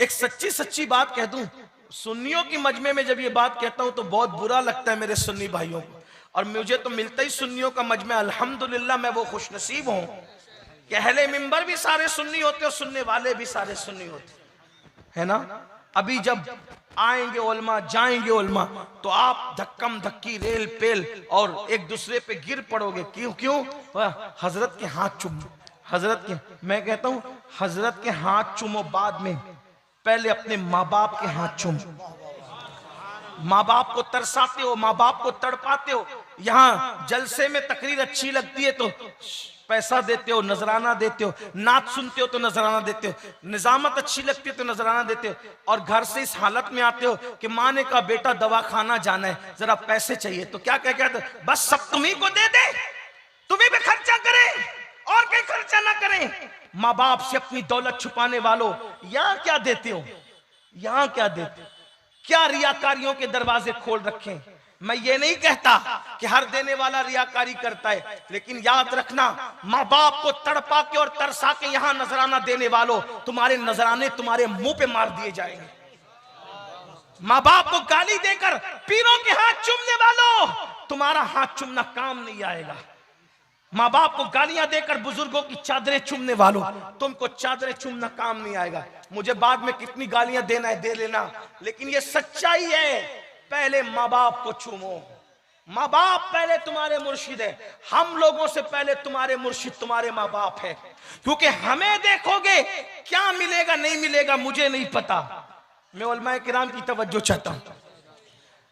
एक सच्ची बात कह दूं, सुन्नियों की मजमे में जब ये बात कहता हूं तो बहुत बुरा लगता है मेरे सुन्नी भाइयों को, और मुझे तो मिलता ही सुन्नियों का मजमा। अल्हम्दुलिल्लाह मैं वो खुशनसीब हूं कि अहले मिंबर भी सारे सुन्नी होते और सुनने वाले भी सारे सुन्नी होते, है ना। अभी जब आएंगे उलमा, जाएंगे उलमा, तो आप धक्कम धक्की, रेल पेल और एक दूसरे पे गिर पड़ोगे। क्यों क्यों? हजरत के हाथ चूमो, हजरत के, मैं कहता हूं हजरत के हाथ चूमो बाद में, पहले अपने माँ बाप के हाथ चूमो। माँ बाप को तरसाते हो, माँ बाप को तड़पाते हो। यहाँ जलसे में तकरीर अच्छी लगती है तो पैसा देते हो, नजराना देते हो, नाच सुनते हो तो नजराना देते हो, निजामत अच्छी लगती है तो नजराना देते हो, और घर से इस हालत में आते हो कि माँ ने कहा बेटा दवाखाना जाना है, जरा पैसे चाहिए, तो क्या कहते हो? बस सब तुम्ही को दे दे, तुम्ही पे खर्चा करें और कहीं खर्चा ना करें। माँ बाप से अपनी दौलत छुपाने वालों, यहाँ क्या देते हो? यहाँ क्या देते हो? क्या रियाकारियों के दरवाजे खोल रखे? मैं ये नहीं कहता कि हर देने वाला रियाकारी करता है, लेकिन याद रखना, माँ बाप को तड़पा के और तरसा के यहाँ नजराना देने वालों, तुम्हारे नजराने तुम्हारे मुंह पे मार दिए जाएंगे। माँ बाप को गाली देकर पीरों के हाथ चूमने वालों, तुम्हारा हाथ चूमना काम नहीं आएगा। माँ बाप को गालियां देकर बुजुर्गों की चादरें चूमने वालों, तुमको चादरें चूमना काम नहीं आएगा। मुझे बाद में कितनी गालियां देना है दे लेना, लेकिन ये सच्चाई है। पहले माँ बाप को चूमो। माँ बाप पहले तुम्हारे मुर्शिद है। हम लोगों से पहले तुम्हारे मुर्शिद तुम्हारे माँ बाप है, क्योंकि हमें देखोगे क्या मिलेगा नहीं मिलेगा मुझे नहीं पता। मैं उलमाए किराम की तवज्जो चाहता हूं।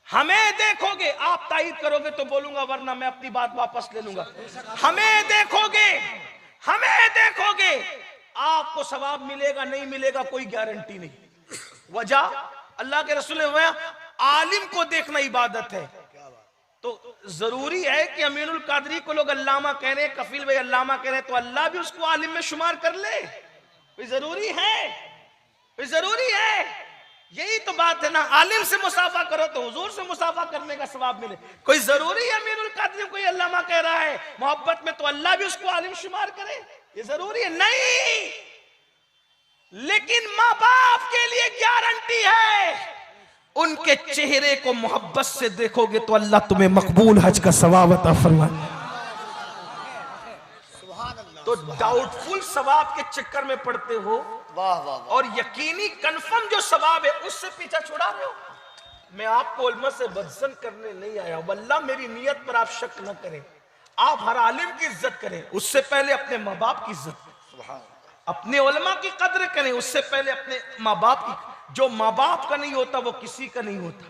हमें देखोगे, आप तायीद करोगे तो बोलूंगा, वरना मैं अपनी बात वापस ले लूंगा। हमें देखोगे, हमें देखोगे, आपको सवाब मिलेगा नहीं मिलेगा कोई गारंटी नहीं। वजह, अल्लाह के रसूल ने आलिम को देखना इबादत है। तो जरूरी है कि अमीनुल कादरी को लोग अल्लामा कह रहे हैं, कफील भाई अल्लामा कह रहे हैं, तो अल्लाह भी उसको आलिम में शुमार कर ले। जरूरी है, जरूरी है। यही तो बात है ना, आलिम से मुसाफा करो तो हुजूर से मुसाफा करने का सवाब मिले। कोई जरूरी है अमीरुल कादरी कोई अल्लामा कह रहा है मोहब्बत में तो अल्लाह भी उसको आलिम शुमार करे? ये जरूरी है? नहीं। लेकिन माँ बाप के लिए गारंटी है, उनके चेहरे को मोहब्बत से देखोगे तो अल्लाह तुम्हें मकबूल हज का सवाब अता फरमाए। तो डाउटफुल सवाब के चक्कर में पड़ते हो, वाह वाह, और यकीनी कंफर्म जो सवाब है उससे पीछा छुड़ा रहे हो। मैं आपको उलमा से बदसन करने नहीं आया हूं, अल्लाह मेरी नियत पर आप शक न करें। आप हर आलिम की इज्जत करें, उससे पहले अपने माँ बाप की इज्जत करें, अपने उलमा की कद्र करें, उससे पहले अपने माँ बाप की। जो माँ बाप का नहीं होता वो किसी का नहीं होता।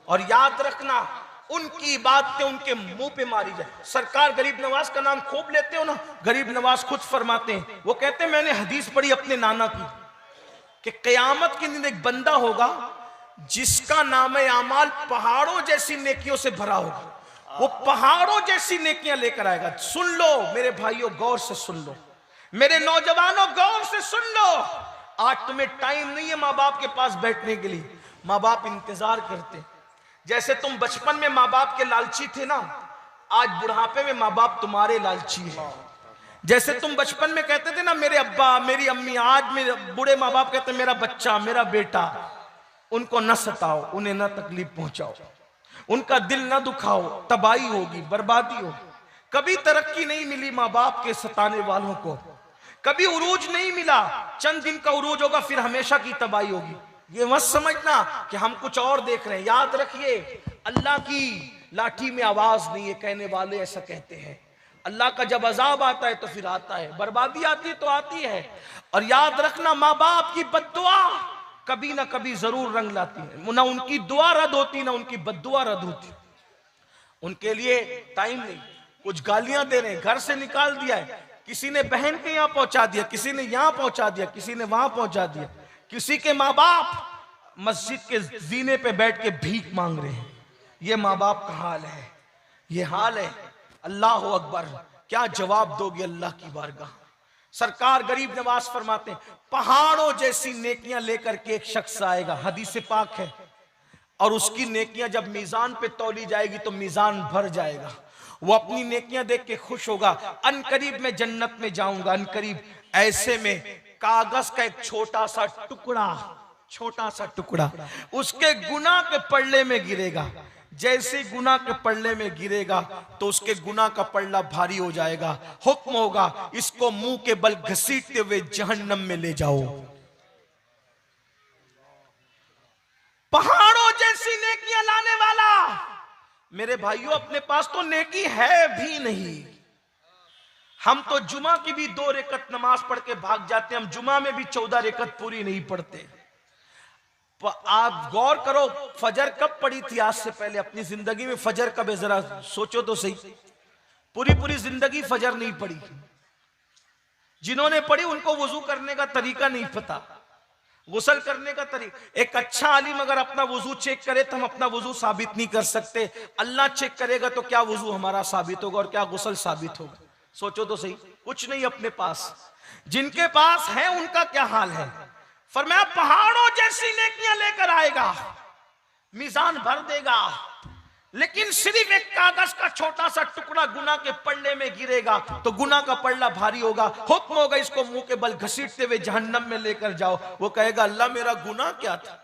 और याद रखना, उनकी बातें उनके मुंह पे मारी जाए। सरकार गरीब नवाज का नाम खूब लेते हो ना, गरीब नवाज खुद फरमाते हैं, वो कहते हैं मैंने हदीस पढ़ी अपने नाना की कि कयामत के दिन एक बंदा होगा जिसका नाम आमाल पहाड़ों जैसी नेकियों से भरा होगा। वो पहाड़ों जैसी नेकियां लेकर आएगा। सुन लो मेरे भाइयों, गौर से सुन लो, मेरे नौजवानों गौर से सुन लो। आज तुम्हें टाइम नहीं है माँ बाप के पास बैठने के लिए, माँ बाप इंतजार करते। जैसे तुम बचपन में माँ बाप के लालची थे ना, आज बुढ़ापे में माँ बाप तुम्हारे लालची है। जैसे तुम बचपन में कहते थे ना मेरे अब्बा मेरी अम्मी, आज मेरे बूढ़े माँ बाप कहते मेरा बच्चा मेरा बेटा। उनको न सताओ, उन्हें न तकलीफ पहुंचाओ, उनका दिल न दुखाओ, तबाही होगी, बर्बादी होगी। कभी तरक्की नहीं मिली माँ बाप के सताने वालों को, कभी उरूज नहीं मिला, चंद दिन का उरूज होगा फिर हमेशा की तबाही होगी। ये मत समझना कि हम कुछ और देख रहे हैं। याद रखिए, अल्लाह की लाठी में आवाज नहीं है, कहने वाले ऐसा कहते हैं। अल्लाह का जब अजाब आता है तो फिर आता है, बर्बादी आती है तो आती है। और याद रखना, माँ बाप की बद्दुआ कभी ना कभी जरूर रंग लाती है। ना उनकी दुआ रद्द होती, ना उनकी बद्दुआ रद्द होती। उनके लिए टाइम नहीं। कुछ गालियां दे रहे हैं, घर से निकाल दिया है, किसी ने बहन के यहाँ पहुंचा दिया, किसी ने यहाँ पहुंचा दिया, किसी ने वहां पहुंचा दिया। किसी के माँ बाप मस्जिद के जीने पे बैठ के भीख मांग रहे हैं। ये माँ बाप का हाल है, ये हाल है। अल्लाह अकबर, क्या जवाब दोगे अल्लाह की बारगाह? सरकार गरीब नवाज फरमाते हैं पहाड़ों जैसी नेकियां लेकर के एक शख्स आएगा, हदीस पाक है, और उसकी नेकियां जब मीजान पे तौली जाएगी तो मीजान भर जाएगा। वो अपनी नेकियां देख के खुश होगा, अनकरीब मैं जन्नत में जाऊंगा, अनकरीब। ऐसे में कागज का एक छोटा सा टुकड़ा उसके गुनाह के पल्ले में गिरेगा। जैसे गुनाह के पल्ले में गिरेगा तो उसके गुनाह का पल्ला भारी हो जाएगा। हुक्म होगा, इसको मुंह के बल घसीटते हुए जहन्नम में ले जाओ। पहाड़ों जैसी नेकियां लाने वाला। मेरे भाइयों, अपने पास तो नेकी है भी नहीं। हम तो जुमा की भी 2 रकत नमाज पढ़ के भाग जाते हैं। हम जुमा में भी 14 रकत पूरी नहीं पढ़ते। आप गौर करो, फजर कब पड़ी थी आज से पहले अपनी जिंदगी में? फजर कब है, जरा सोचो तो सही। पूरी जिंदगी फजर नहीं पड़ी। जिन्होंने पढ़ी उनको वुजू करने का तरीका नहीं पता, गुसल करने का तरीका। एक अच्छा आलिम अगर अपना वुजू चेक करे तो हम अपना वुजू साबित नहीं कर सकते। अल्लाह चेक करेगा तो क्या वुजू हमारा साबित होगा और क्या गुसल साबित होगा? सोचो तो सही। कुछ नहीं अपने पास। जिनके पास है उनका क्या हाल है? फरमाया पहाड़ों जैसी नेकियां लेकर आएगा, मीजान भर देगा, लेकिन सिर्फ एक कागज का छोटा सा टुकड़ा गुनाह के पल्ले में गिरेगा तो गुनाह का पल्ला भारी होगा। हुक्म होगा इसको मुंह के बल घसीटते हुए जहन्नम में लेकर जाओ। वो कहेगा अल्लाह मेरा गुनाह क्या था?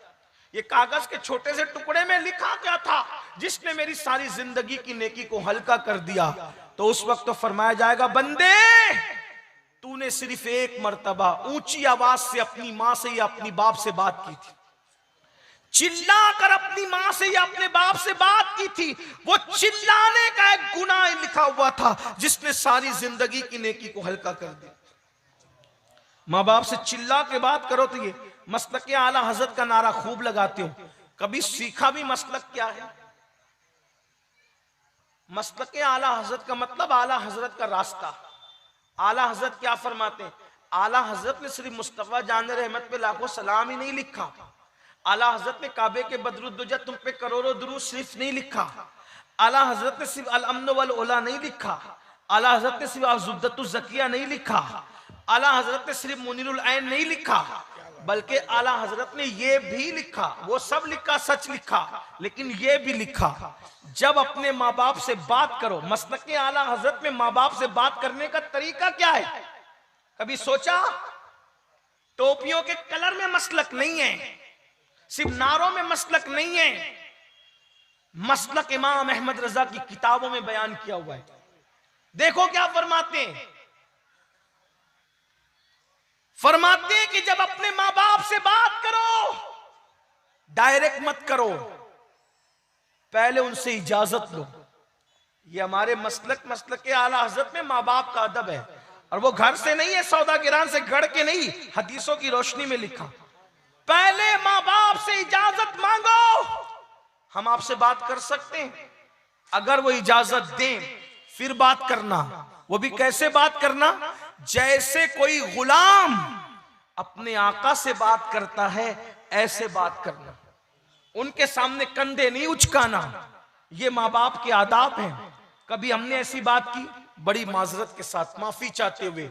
ये कागज के छोटे से टुकड़े में लिखा क्या था जिसने मेरी सारी जिंदगी की नेकी को हल्का कर दिया? तो उस वक्त तो फरमाया जाएगा बंदे, तूने सिर्फ एक मर्तबा ऊंची आवाज से अपनी मां से या अपनी बाप से बात की थी, चिल्लाकर अपनी मां से या अपने बाप से बात की थी। वो चिल्लाने का एक गुनाह लिखा हुआ था जिसने सारी जिंदगी की नेकी को हल्का कर दिया। मां बाप से चिल्ला के बात करो तो ये मसलक आला हजरत का नारा खूब लगाते हो। कभी सीखा भी मसलक क्या है? मसलक आला हजरत का मतलब आला हजरत का रास्ता। आला हजरत क्या फरमाते हैं? आला हजरत ने सिर्फ मुस्तफा जान रहमत पे लाखों सलाम ही नहीं लिखा। आला हजरत ने काबे के बदरुद्दुजा तुम पे करोड़ों दुरूद सिर्फ नहीं लिखा। आला हजरत ने सिर्फ अल अम्न वल उला नहीं लिखा। आला हजरत ने सिर्फ अज़ुद्दतुज़ ज़किया नहीं लिखा। आला हजरत ने सिर्फ मुनीरुल ऐन नहीं लिखा, बल्कि आला हजरत ने ये भी लिखा। वो सब लिखा, सच लिखा, लेकिन ये भी लिखा जब अपने माँ बाप से बात करो। मसलक आला हजरत में माँ बाप से बात करने का तरीका क्या है? कभी सोचा? टोपियों के कलर में मसलक नहीं है, सिर्फ नारों में मसलक नहीं है। मसलक इमाम अहमद रजा की किताबों में बयान किया हुआ है। देखो क्या फरमाते हैं। फरमाते हैं कि जब अपने मां बाप से बात करो, डायरेक्ट मत करो, पहले उनसे इजाजत लो। ये हमारे मसलक आला हजरत में मां बाप का अदब है। और वो घर से नहीं है, सौदागिरान से गढ़ के नहीं, हदीसों की रोशनी में लिखा। पहले मां बाप से इजाजत मांगो। हम आपसे बात कर सकते हैं, अगर वो इजाजत दें फिर बात करना। वो भी कैसे बात करना? जैसे कोई गुलाम अपने आका से बात करता है ऐसे बात करना। उनके सामने कंधे नहीं उचकाना। ये माँ बाप के आदाब हैं। कभी हमने ऐसी बात की, बड़ी माजरत के साथ माफी चाहते हुए,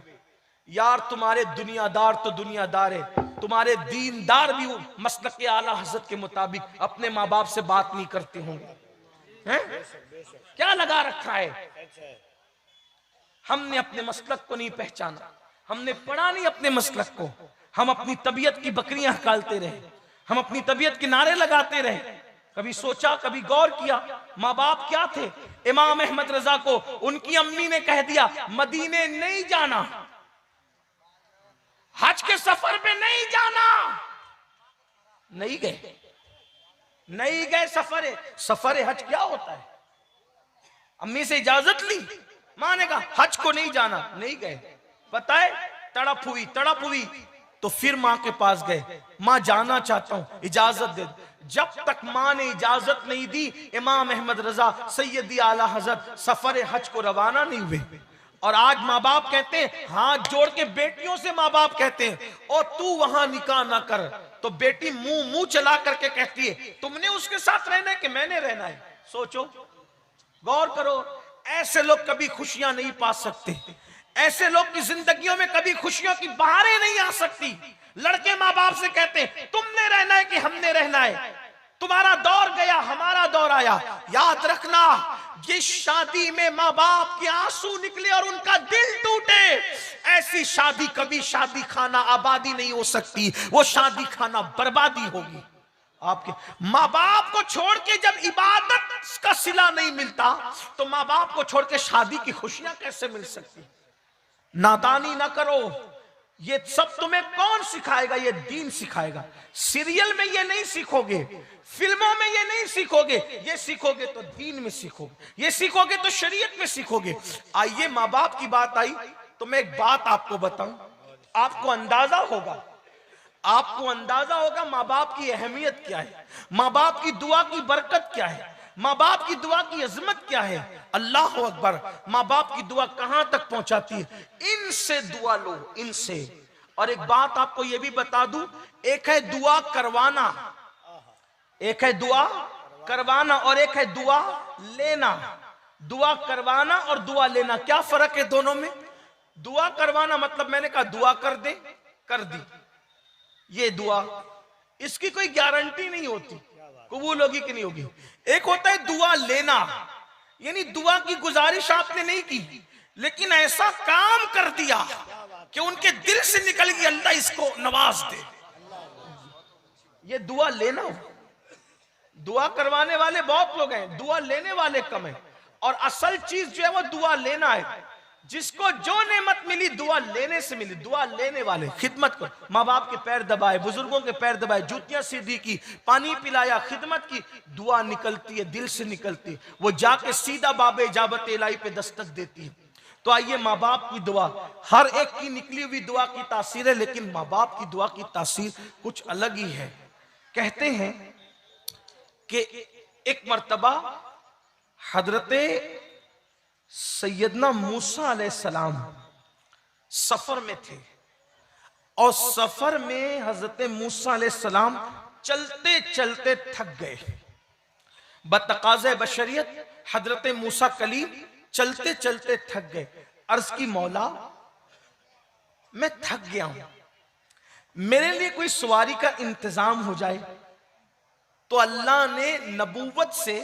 यार तुम्हारे दुनियादार तो दुनियादार है, तुम्हारे दीनदार भी मसलक आला हजरत के मुताबिक अपने माँ बाप से बात नहीं करते होंगे, हैं? क्या लगा रखा है? हमने अपने मसलक को नहीं पहचाना, हमने पढ़ा नहीं अपने मसलक को। हम अपनी तबीयत की बकरियां हकालते रहे, हम अपनी तबीयत के नारे लगाते रहे। कभी सोचा, कभी गौर किया माँ बाप क्या थे? इमाम अहमद रजा को उनकी अम्मी ने कह दिया मदीने नहीं जाना, हज के सफर पे नहीं जाना, नहीं गए, नहीं गए। सफर हज क्या होता है? अम्मी से इजाजत ली, मां ने कहा हज को नहीं जाना, नहीं गए। पता है, तड़प हुई तो फिर मां के पास गए, मां जाना चाहता हूं, इजाजत दे। जब तक मां ने इजाजत नहीं दी, इमाम अहमद रजा सैयदी आला हजरत सफर हज को रवाना नहीं हुए। और आज माँ बाप कहते हैं, हाथ जोड़ के बेटियों से माँ बाप कहते हैं, और तू वहां निकाह ना कर, तो बेटी मुंह चला करके कहती है तुमने उसके साथ रहना है कि मैंने रहना है? सोचो, गौर करो। ऐसे लोग कभी खुशियां नहीं पा सकते। ऐसे लोग की जिंदगियों में कभी खुशियों की बहारें नहीं आ सकती। लड़के माँ बाप से कहते हैं तुमने रहना है कि हमने रहना है? तुम्हारा दौर गया, हमारा दौर आया। याद रखना, ये शादी में माँ बाप के आंसू निकले और उनका दिल टूटे, ऐसी शादी कभी शादी खाना आबादी नहीं हो सकती, वो शादी खाना बर्बादी होगी। आपके माँ बाप को छोड़ के जब इबादत का सिला नहीं मिलता, तो माँ बाप को छोड़ के शादी की खुशियां कैसे मिल सकती? नादानी ना करो, ये सब तुम्हें कौन सिखाएगा? ये दीन सिखाएगा। सीरियल में ये नहीं सीखोगे, फिल्मों में ये नहीं सीखोगे, ये सीखोगे तो दीन में सीखोगे, ये सीखोगे तो शरीयत में सीखोगे। आइए माँ बाप की बात आई तो मैं एक बात आपको बताऊं, आपको अंदाजा होगा, आपको अंदाजा होगा माँ बाप की अहमियत क्या है, माँ बाप की दुआ की बरकत क्या है, माँ बाप की दुआ की अजमत क्या है। अल्लाह अकबर, माँ बाप की दुआ कहां तक पहुंचाती है। इनसे दुआ लो, इनसे। और एक बात आपको यह भी बता दूं, एक है दुआ करवाना, एक है दुआ करवाना और एक है दुआ लेना। दुआ करवाना और दुआ लेना, क्या फर्क है दोनों में? दुआ करवाना मतलब मैंने कहा दुआ कर दे, कर दी, ये दुआ, इसकी कोई गारंटी नहीं होती कबूल होगी कि नहीं होगी। एक होता है दुआ लेना, यानी दुआ की गुजारिश आपने नहीं की लेकिन ऐसा काम कर दिया कि उनके दिल से निकल गई अल्लाह इसको नवाज दे, ये दुआ लेना हो। दुआ करवाने वाले बहुत लोग हैं, दुआ लेने वाले कम है। और असल चीज जो है वो दुआ लेना है। जिसको जो नेमत मिली दुआ लेने से मिली। दुआ लेने वाले खिदमत को, माँ बाप के पैर दबाए, बुजुर्गों के पैर दबाए, जूतियां सीधी की, पानी पिलाया, खिदमत की, दुआ निकलती है, दिल से निकलती है, वो जाके सीधा बाबे इजाबत इलाही पे दस्तक देती है। तो आइए माँ बाप की दुआ, हर एक की निकली हुई दुआ की तासीर है, लेकिन माँ बाप की दुआ की तासीर कुछ अलग ही है। कहते हैं कि एक मर्तबा हजरते सैयदना मूसा अलैहिस्सलाम सफर में थे और सफर में हजरत मूसा अलैहिस्सलाम चलते चलते थक गए। बतकाज़े बशरियत हजरत मूसा कलीम चलते चलते थक गए। अर्ज की मौला मैं थक गया हूं, मेरे लिए कोई सवारी का इंतजाम हो जाए। तो अल्लाह ने नबूवत से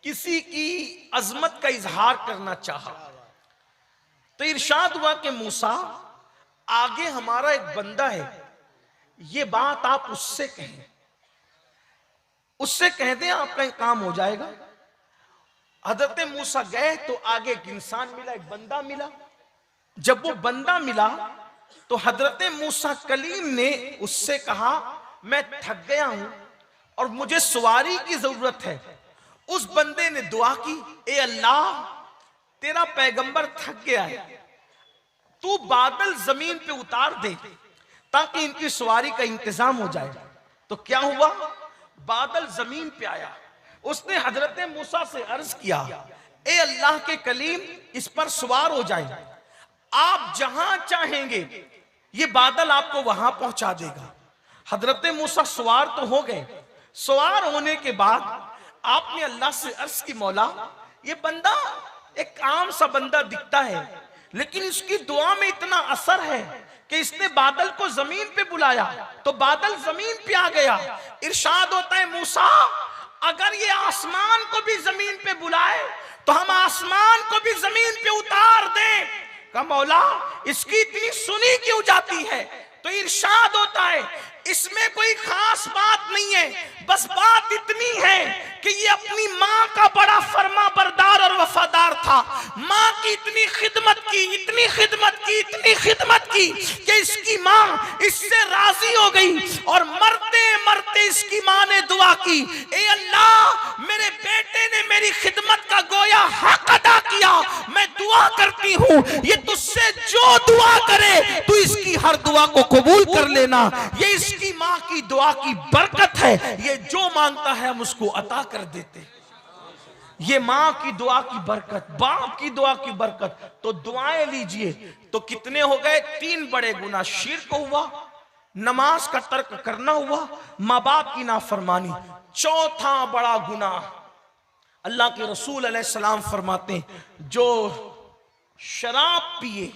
किसी की अजमत का इजहार करना चाहा। तो इरशाद हुआ कि मूसा आगे हमारा एक बंदा है, ये बात आप उससे कहें, उससे कह दें आपका काम हो जाएगा। हजरत मूसा गए तो आगे एक इंसान मिला, एक बंदा मिला। जब वो बंदा मिला तो हजरत मूसा कलीम ने उससे कहा मैं थक गया हूं और मुझे सवारी की जरूरत है। उस बंदे ने दुआ की, ए अल्लाह तेरा पैगंबर थक गया है, तू बादल जमीन पे उतार दे ताकि इनकी सवारी का इंतजाम हो जाए। तो क्या हुआ, बादल जमीन पे आया। उसने हजरत मूसा से अर्ज किया, ए अल्लाह के कलीम इस पर सवार हो जाए, आप जहां चाहेंगे ये बादल आपको वहां पहुंचा देगा। हजरत मूसा सवार तो हो गए। सवार होने के बाद आपने अल्लाह से अर्ज की, मौला ये बंदा एक आम सा बंदा दिखता है लेकिन इसकी दुआ में इतना असर है कि इसने बादल को जमीन पे बुलाया तो बादल जमीन पे आ गया। इरशाद होता है मूसा अगर ये आसमान को भी जमीन पे बुलाए तो हम आसमान को भी जमीन पे उतार दें। का मौला इसकी इतनी सुनी क्यों जाती है? तो इरशाद होता है इसमें कोई खास बात नहीं है, बस बात इतनी है कि ये अपनी माँ का बड़ा फर्मा बरदार और वफादार था। माँ की इतनी खिदमत की, इतनी खिदमत की, इतनी खिदमत की कि इसकी माँ इससे राजी हो गई और मरते मरते इसकी माँ ने दुआ की, ए अल्लाह मेरे बेटे ने मेरी खिदमत का गोया हक अदा किया, मैं दुआ करती हूँ ये तुझसे जो दुआ करे तू इसकी हर दुआ को कबूल कर लेना। ये इसकी माँ की दुआ की बरकत है, ये जो मांगता है हम उसको अता कर देते। ये माँ की दुआ की बरकत, बाप की दुआ की बरकत। तो दुआएं लीजिए। तो कितने हो गए? 3 बड़े गुनाह। शिर्क हुआ, नमाज का तर्क करना हुआ, माँ बाप की नाफरमानी। चौथा बड़ा गुनाह, अल्लाह के रसूल अलैहिस्सलाम फरमाते हैं जो शराब पिए,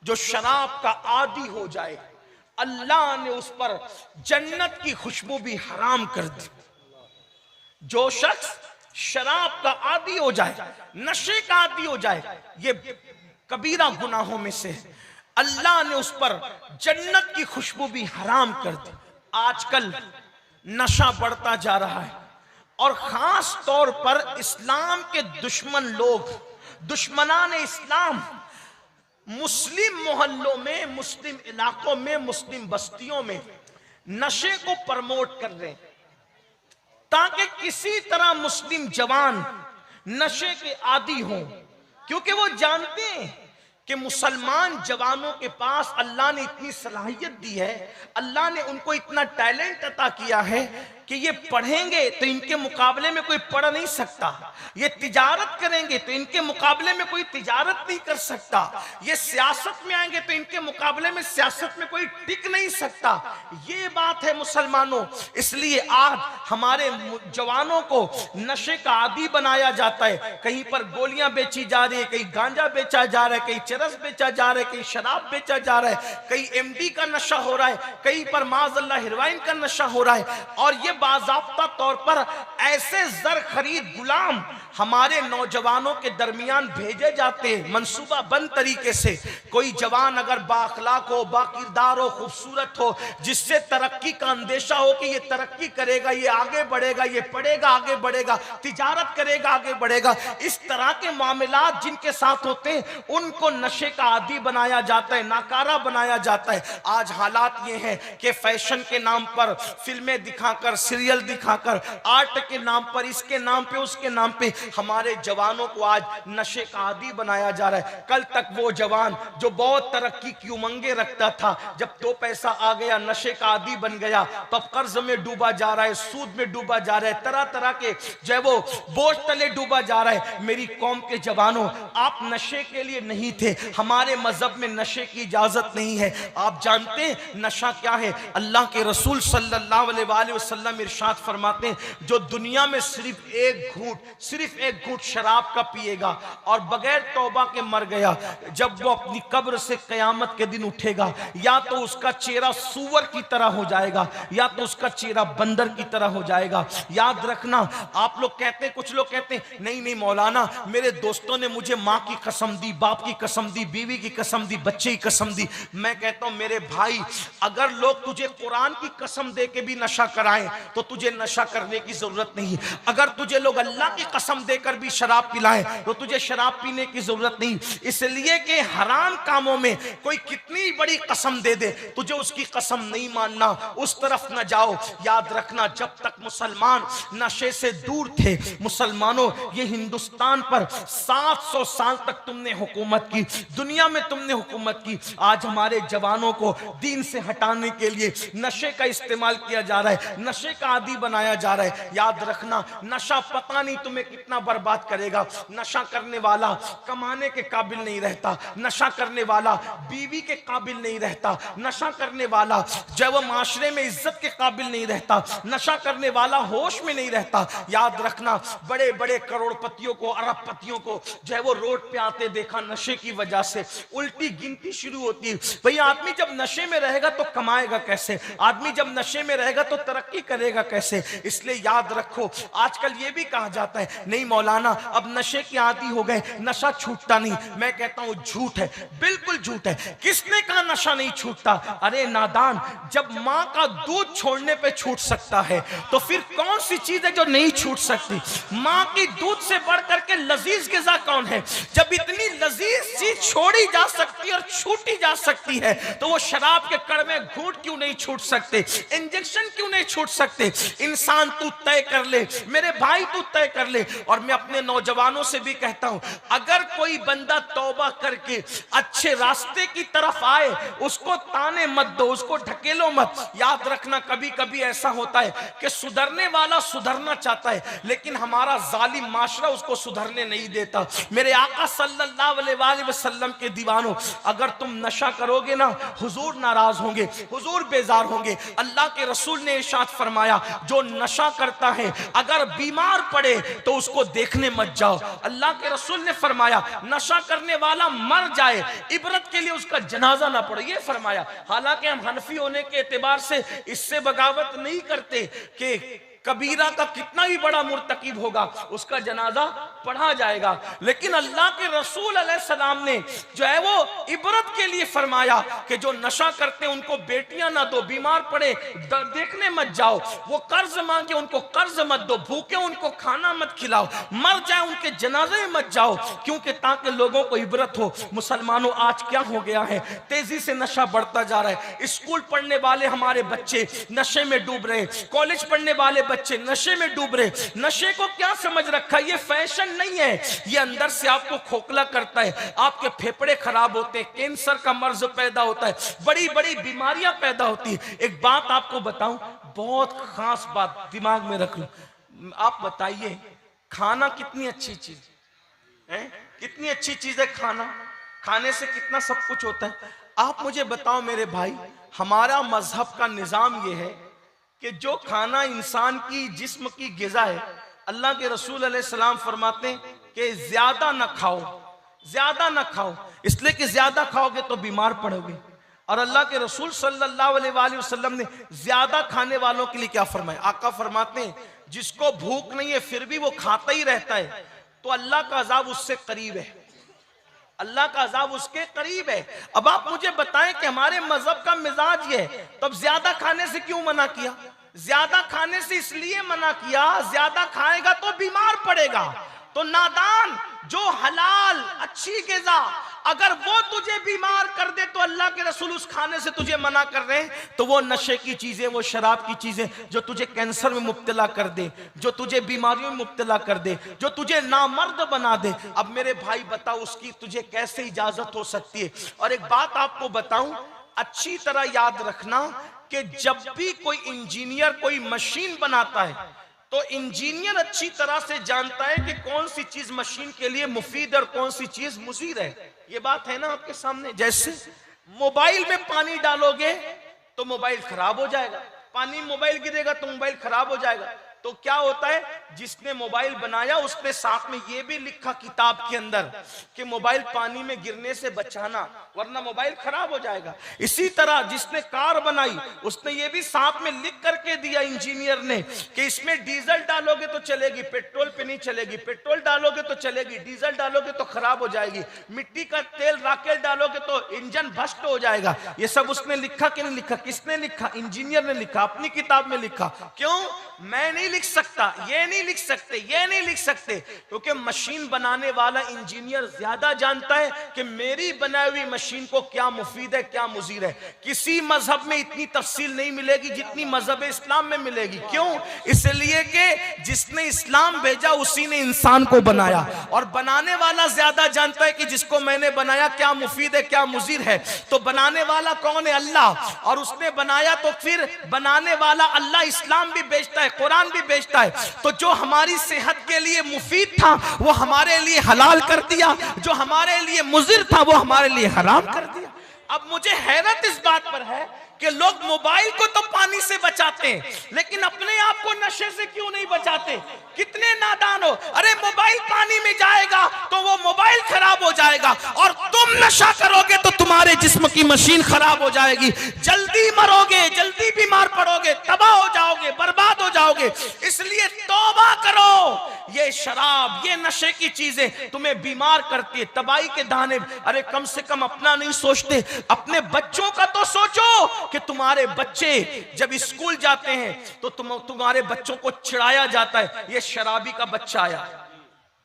जो शराब का आदी हो जाए, अल्लाह ने उस पर जन्नत की खुशबू भी हराम कर दी। जो शख्स शराब का आदी हो जाए, नशे का आदी हो जाए, ये कबीरा गुनाहों में से है, अल्लाह ने उस पर जन्नत की खुशबू भी हराम कर दी। आजकल नशा बढ़ता जा रहा है और खास तौर पर इस्लाम के दुश्मन लोग, दुश्मनान इस्लाम, मुस्लिम मोहल्लों में, मुस्लिम इलाकों में, मुस्लिम बस्तियों में नशे को प्रमोट कर रहे हैं ताकि किसी तरह मुस्लिम जवान नशे के आदी हों, क्योंकि वो जानते हैं कि मुसलमान जवानों के पास अल्लाह ने इतनी सलाहियत दी है, अल्लाह ने उनको इतना टैलेंट अता किया है कि ये पढ़ेंगे तो इनके मुकाबले में कोई पढ़ नहीं सकता, ये तिजारत करेंगे तो इनके मुकाबले में कोई तिजारत नहीं कर सकता, ये सियासत में आएंगे तो इनके मुकाबले में सियासत में कोई टिक नहीं सकता। ये बात है मुसलमानों। इसलिए आज हमारे जवानों को नशे का आदी बनाया जाता है। कहीं पर गोलियां बेची जा रही है, कहीं गांजा बेचा जा रहा है, कहीं चरस बेचा जा रहा है, कहीं शराब बेचा जा रहा है, कहीं एमडी का नशा हो रहा है, कहीं पर माज़अल्लाह हेरोइन का नशा हो रहा है। और ये बाज़ाब्ता तौर पर ऐसे जर खरीद गुलाम हमारे नौजवानों के दरमियान भेजे जाते हैं मंसूबा बंद तरीके से। कोई जवान अगर बाअखलाक हो, बाकिरदार हो, खूबसूरत हो, जिससे तरक्की का अंदेशा हो कि ये तरक्की करेगा, ये आगे बढ़ेगा, ये पढ़ेगा आगे बढ़ेगा, तिजारत करेगा आगे बढ़ेगा, इस तरह के मामलात जिनके साथ होते हैं उनको नशे का आदी बनाया जाता है, नाकारा बनाया जाता है। आज हालात ये हैं कि फैशन के नाम पर फिल्में दिखाकर, सीरियल दिखाकर, आर्ट के नाम पर, इसके नाम पे, उसके नाम पे हमारे जवानों को आज नशे का आदी बनाया जा रहा है। कल तक वो जवान जो बहुत तरक्की की उमंगे रखता था, जब दो पैसा आ गया नशे का आदी बन गया, तो अब कर्ज में डूबा जा रहा है, सूद में डूबा जा रहा है, तरह तरह के जो है वो बोझ तले डूबा जा रहा है। मेरी कौम के जवानों, आप नशे के लिए नहीं थे, हमारे मजहब में नशे की इजाजत नहीं है। आप जानते हैं नशा क्या है? अल्लाह के रसूल सल्लल्लाहु अलैहि वसल्लम इरशाद फरमाते हैं, जो दुनिया में सिर्फ एक घूंट शराब का पिएगा और बगैर तौबा के मर गया, जब वो अपनी कब्र से कयामत के दिन उठेगा, या तो उसका चेहरा सूअर की तरह हो जाएगा, या तो उसका चेहरा बंदर की तरह हो जाएगा। याद रखना, आप लोग कहते हैं, कुछ लोग कहते हैं नहीं नहीं मौलाना, मेरे दोस्तों ने मुझे माँ की कसम दी, बाप की कसम दी, बीवी की कसम दी, बच्चे की कसम दी। मैं कहता हूं मेरे भाई, अगर लोग तुझे कुरान की कसम दे के भी नशा कराएं तो तुझे नशा करने की जरूरत नहीं। अगर तुझे लोग अल्लाह की कसम देकर भी शराब पिलाएं तो तुझे शराब पीने की जरूरत नहीं। इसलिए कि हराम कामों में कोई कितनी बड़ी कसम दे दे, तुझे उसकी कसम नहीं मानना, उस तरफ न जाओ। याद रखना, जब तक मुसलमान नशे से दूर थे, मुसलमानों, ये हिंदुस्तान पर 700 साल तक तुमने हुकूमत की, दुनिया में तुमने हुकूमत की। आज हमारे जवानों को दीन से हटाने के लिए नशे का इस्तेमाल किया जा रहा है, नशे का आदी बनाया जा रहा है। याद रखना, नशा पता नहीं तुम्हें कितना बर्बाद करेगा। नशा करने वाला कमाने के काबिल नहीं रहता, नशा करने वाला बीवी के काबिल नहीं रहता, नशा करने वाला जब वो माशरे में इज्जत के काबिल नहीं रहता, नशा करने वाला होश में नहीं रहता। याद रखना, बड़े बड़े करोड़पतियों को, अरबपतियों को जो है वो रोड पे आते देखा, नशे की वजह से उल्टी गिनती शुरू होती है। भाई आदमी जब नशे में रहेगा तो कमाएगा कैसे? आदमी जब नशे में रहेगा तो तरक्की करेगा कैसे? इसलिए याद रखो, आजकल ये भी कहा जाता है नहीं मौलाना अब नशे की आदी हो गए, नशा छूटता नहीं। मैं कहता हूं झूठ है, बिल्कुल झूठ है। किसने कहा नशा नहीं छूटता? अरे नादान, जब मां का दूध छोड़ने पे छूट सकता है तो फिर कौन सी चीज है जो नहीं छूट सकती? मां की दूध से बढ़कर के लजीज ग़िज़ा कौन है? जब इतनी लजीज चीज छोड़ी जा सकती है और छूटी जा सकती है तो वो शराब के कड़वे घूंट क्यों नहीं छूट सकते? इंजेक्शन क्यों नहीं छूट सकते? इंसान तू तय कर ले, मेरे भाई तू तय कर ले। और मैं अपने नौजवानों से भी कहता हूं, अगर कोई बंदा तौबा करके अच्छे रास्ते की तरफ आए, उसको ताने मत दो, उसको ढकेलो मत। याद रखना, कभी कभी ऐसा होता है कि सुधरने वाला सुधरना चाहता है लेकिन हमारा जालिम माशरा उसको सुधरने नहीं देता। मेरे आका सल्लल्लाहु अलैहि वसल्लम के दीवानों, अगर तुम नशा करोगे ना, हुजूर नाराज होंगे, हुजूर बेजार होंगे। अल्लाह के रसूल ने इरशाद फरमाया, जो नशा करता है अगर बीमार पड़े तो उसको देखने मत जाओ। अल्लाह के रसूल ने फरमाया, नशा करने वाला मर जाए, इबरत के लिए उसका जनाजा ना पड़े, ये फरमाया। हालांकि हम हनफी होने के एतबार से इससे बगावत नहीं करते कि कबीरा का कितना भी बड़ा मुर्तकिब होगा उसका जनाजा पढ़ा जाएगा। लेकिन अल्लाह के रसूल अलैहिस्सलाम ने जो है वो इबरत के लिए फरमाया कि जो नशा करते हैं उनको बेटियां ना दो, बीमार पड़े देखने मत जाओ, वो कर्ज मांगे उनको कर्ज मत दो, भूखे उनको खाना मत खिलाओ, मर जाए उनके जनाजे में मत जाओ, क्योंकि ताकि लोगों को इबरत हो। मुसलमानों आज क्या हो गया है, तेजी से नशा बढ़ता जा रहा है। स्कूल पढ़ने वाले हमारे बच्चे नशे में डूब रहे, कॉलेज पढ़ने वाले बच्चे नशे में डूब रहे। नशे को क्या समझ रखा, ये फैशन नहीं है, ये अंदर से आपको खोखला करता है, आपके फेफड़े खराब होते हैं, कैंसर का मर्ज पैदा होता है, बड़ी बड़ी बीमारियां पैदा होती है। एक बात आपको बताऊं, बहुत खास बात दिमाग में रख लो। आप बताइए खाना कितनी अच्छी चीज है, कितनी अच्छी चीज है खाना, खाने से कितना सब कुछ होता है। आप मुझे बताओ मेरे भाई, हमारा मजहब का निजाम यह है कि जो खाना इंसान की जिस्म की गिज़ा है, अल्लाह के रसूल अलैहिस्सलाम फरमाते हैं कि ज्यादा ना खाओ, ज्यादा ना खाओ, इसलिए कि ज्यादा खाओगे तो बीमार पड़ोगे। और अल्लाह के रसूल सल्लल्लाहु अलैहि वसल्लम ने ज्यादा खाने वालों के लिए क्या फरमाया, आका फरमाते हैं जिसको भूख नहीं है फिर भी वो खाता ही रहता है तो अल्लाह का अजाब उससे करीब है, अल्लाह का अजाब उसके करीब है। अब आप मुझे बताएं कि हमारे मजहब का मिजाज ये है, तब ज्यादा खाने से क्यों मना किया? ज्यादा खाने से इसलिए मना किया, ज्यादा खाएगा तो बीमार पड़ेगा। तो नादान जो हलाल अच्छी ग़िज़ा अगर वो तुझे बीमार कर दे तो अल्लाह के रसूल उस खाने से तुझे मना कर रहे हैं। तो वो नशे की चीजें, वो शराब की चीजें जो तुझे कैंसर में मुब्तला कर दे, जो तुझे बीमारियों में मुब्तला कर दे, जो तुझे नामर्द बना दे, अब मेरे भाई बताओ उसकी तुझे कैसे इजाजत हो सकती है? और एक बात आपको बताऊं, अच्छी तरह याद रखना कि जब भी कोई इंजीनियर कोई मशीन बनाता है तो इंजीनियर अच्छी तरह से जानता है कि कौन सी चीज मशीन के लिए मुफीद और कौन सी चीज मुज़ीर है। ये बात है ना आपके सामने। जैसे मोबाइल में पानी डालोगे तो मोबाइल खराब हो जाएगा, पानी मोबाइल गिरेगा तो मोबाइल खराब हो जाएगा। तो क्या होता है, जिसने मोबाइल बनाया उसने साथ में ये भी लिखा किताब के अंदर कि मोबाइल पानी में गिरने से बचाना वरना मोबाइल खराब हो जाएगा। इसी तरह जिसने कार बनाई उसने ये भी साथ में लिख करके दिया इंजीनियर ने कि इसमें डीजल डालोगे तो चलेगी, पेट्रोल पे नहीं चलेगी, पेट्रोल डालोगे तो चलेगी, डीजल डालोगे तो खराब हो जाएगी, मिट्टी का तेल राकेल डालोगे तो इंजन भ्रष्ट हो जाएगा। ये सब उसने लिखा कि नहीं लिखा? किसने लिखा? इंजीनियर ने लिखा, अपनी किताब में लिखा। क्यों? मैं नहीं लिख सकता, ये नहीं लिख सकते, ये नहीं लिख सकते, क्योंकि मशीन बनाने वाला इंजीनियर ज्यादा जानता है कि मेरी बनाई हुई मशीन को क्या मुफीद है, क्या मुज़ीर है। किसी मजहब में इतनी तफसील नहीं मिलेगी जितनी मजहब इस्लाम में मिलेगी। क्यों? इसलिए कि जिसने इस्लाम भेजा उसी ने इंसान को बनाया, और बनाने वाला ज्यादा जानता है कि जिसको मैंने बनाया क्या मुफीद है, क्या मुज़ीर है। तो बनाने वाला कौन है? अल्लाह। और उसने बनाया तो फिर बनाने वाला अल्लाह इस्लाम भी बेचता है, कुरान भी बेचता है। तो जो हमारी सेहत के लिए मुफीद था वो हमारे लिए हलाल कर दिया, जो हमारे लिए मुज़िर था वो हमारे लिए हराम कर दिया। अब मुझे हैरत इस बात पर है कि लोग मोबाइल को तो पानी से बचाते हैं लेकिन अपने आप को नशे से क्यों नहीं बचाते? कितने नादान हो। अरे मोबाइल पानी में जाएगा तो वो मोबाइल खराब हो जाएगा, और तुम नशा करोगे तो तुम्हारे जिस्म की मशीन खराब हो जाएगी, जल्दी मरोगे, जल्दी बीमार पड़ोगे, तबाह हो जाओगे, बर्बाद हो जाओगे। इसलिए तौबा करो। ये शराब, ये नशे की चीजें तुम्हें बीमार करती है, तबाही के दाने। अरे कम से कम अपना नहीं सोचते, अपने बच्चों का तो सोचो कि तुम्हारे बच्चे जब स्कूल जाते हैं तो तुम्हारे बच्चों को चिढ़ाया जाता है, ये शराबी का बच्चा आया,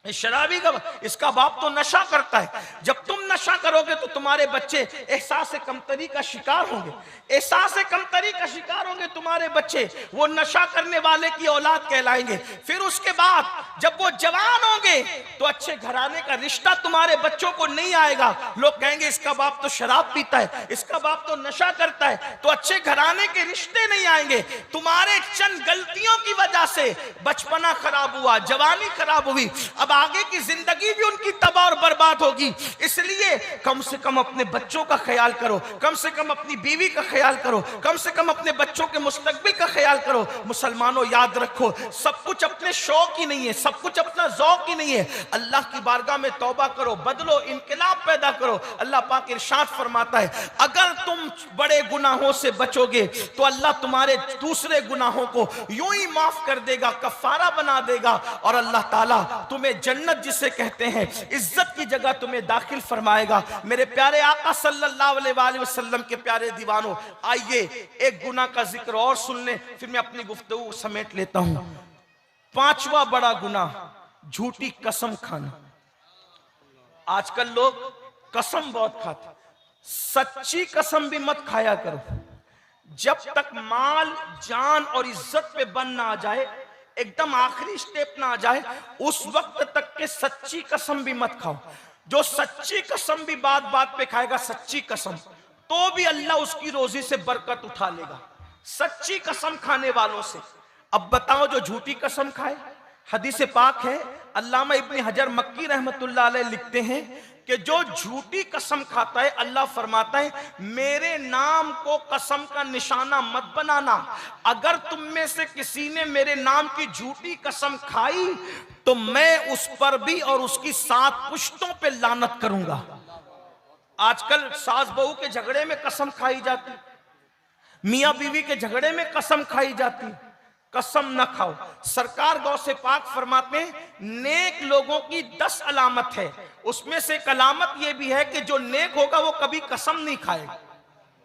शराबी का, इसका बाप तो नशा करता है। जब तुम नशा करोगे तो तुम्हारे बच्चे एहसास कमतरी का शिकार होंगे, एहसास कमतरी का शिकार होंगे तुम्हारे बच्चे, वो नशा करने वाले की औलाद कहलाएंगे। फिर उसके बाद जब वो जवान होंगे तो अच्छे घराने का रिश्ता तुम्हारे बच्चों को नहीं आएगा। लोग कहेंगे इसका बाप तो शराब पीता है, इसका बाप तो नशा करता है, तो अच्छे घराने के रिश्ते नहीं आएंगे। तुम्हारे चंद गलतियों की वजह से बचपना खराब हुआ, जवानी खराब हुई, अब आगे की जिंदगी भी उनकी तबाह और बर्बाद होगी। इसलिए कम से कम अपने बच्चों का ख्याल करो, कम से कम अपनी बीवी का ख्याल करो, कम से कम अपने बच्चों के मुस्तकबिल का ख्याल करो। मुसलमानों याद रखो, सब कुछ अपने शौक ही नहीं है, सब कुछ अपना ज़ौक ही नहीं है। अल्लाह की बारगाह में तौबा करो, बदलो, इनकलाब पैदा करो। अल्लाह पाक इरशाद फरमाता है, अगर तुम बड़े गुनाहों से बचोगे तो अल्लाह तुम्हारे दूसरे गुनाहों को यूं ही माफ कर देगा, कफारा बना देगा, और अल्लाह ताला तुम्हें जन्नत जिसे कहते हैं इज्जत की जगह तुम्हें दाखिल फरमाएगा। मेरे प्यारे आका सल्लल्लाहु अलैहि वसल्लम के प्यारे दीवानों, आइए एक गुनाह का जिक्र और सुन लें, फिर मैं अपनी गुफ्तगू समेट लेता हूं। पांचवा बड़ा गुनाह, झूठी कसम खाना। आजकल लोग कसम बहुत खाते, सच्ची कसम भी मत खाया करो। जब तक माल, जान और इज्जत पे बन ना आ जाए, एकदम आखिरी स्टेप ना आ जाए, उस वक्त तक के सच्ची कसम भी मत खाओ। जो सच्ची कसम भी बात बात पे खाएगा सच्ची कसम, तो भी अल्लाह उसकी रोजी से बरकत उठा लेगा, सच्ची कसम खाने वालों से। अब बताओ जो झूठी कसम खाए। हदीस पाक है, अल्लामा इब्न हजर मक्की रहमतुल्लाह अलैह लिखते हैं कि जो झूठी कसम खाता है, अल्लाह फरमाता है मेरे नाम को कसम का निशाना मत बनाना। अगर तुम में से किसी ने मेरे नाम की झूठी कसम खाई तो मैं उस पर भी और उसकी 7 पुश्तों पे लानत करूंगा। आजकल सास बहू के झगड़े में कसम खाई जाती, मियां बीवी के झगड़े में कसम खाई जाती। कसम न खाओ। सरकार गौसे पाक फरमाते हैं नेक लोगों की 10 अलामत है, उसमें से एक अलामत यह भी है कि जो नेक होगा वो कभी कसम नहीं खाएगा।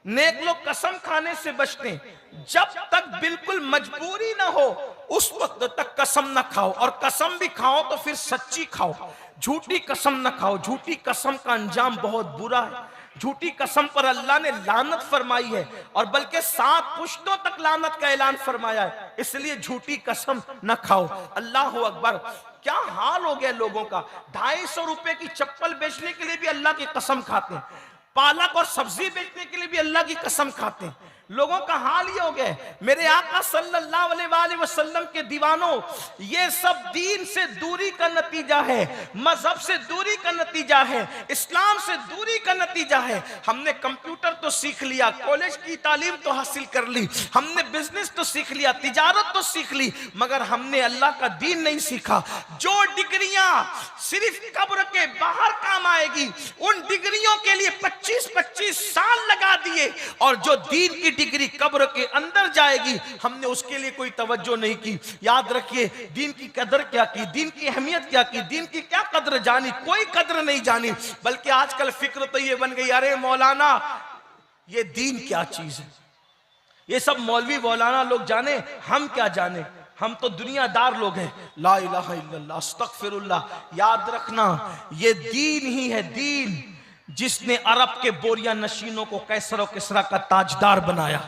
नेक लोग कसम खाने से बचते हैं। जब तक बिल्कुल मजबूरी ना हो उस वक्त तक कसम न खाओ, और कसम भी खाओ तो फिर सच्ची खाओ, झूठी कसम न खाओ। झूठी कसम का अंजाम बहुत बुरा है। झूठी कसम पर अल्लाह ने लानत फरमाई है, और बल्कि 7 पुश्तों तक लानत का ऐलान फरमाया है। इसलिए झूठी कसम न खाओ। अल्लाह अकबर, क्या हाल हो गया लोगों का। 250 रुपए की चप्पल बेचने के लिए भी अल्लाह की कसम खाते हैं, पालक और सब्जी बेचने के लिए भी अल्लाह की कसम खाते हैं। लोगों का हाल ये हो गया। मेरे आका सल्लल्लाहु अलैहि वसल्लम के दीवानों, ये सब दीन से दूरी का नतीजा है, मजहब से दूरी का नतीजा है, इस्लाम से दूरी का नतीजा है। हमने कंप्यूटर तो सीख लिया, कॉलेज की तालीम तो हासिल कर ली, हमने बिजनेस तो सीख लिया, तिजारत तो सीख ली, मगर हमने अल्लाह का दीन नहीं सीखा। जो डिग्रियां सिर्फ कब्र के बाहर काम आएगी, उन डिग्रियों के लिए 25-25 साल लगा दिए, और जो दीन की डिग्री कब्र के अंदर जाएगी हमने उसके लिए कोई तवज्जो नहीं की। याद रखिए, दीन की कदर क्या की, दीन की अहमियत क्या की, दीन की क्या कदर जानी, कोई कदर नहीं जानी। बल्कि आजकल फिक्र तो ये बन गई, अरे मौलाना ये दीन क्या चीज है, ये सब मौलवी मौलाना लोग जाने, हम क्या जाने, हम तो दुनियादार लोग हैं। ला इलाहा इल्लल्लाह, अस्तगफिरुल्लाह। याद रखना, ये दीन ही है, दीन जिसने अरब के बोरिया नशीनों को कैसर और किसरा का ताजदार बनाया।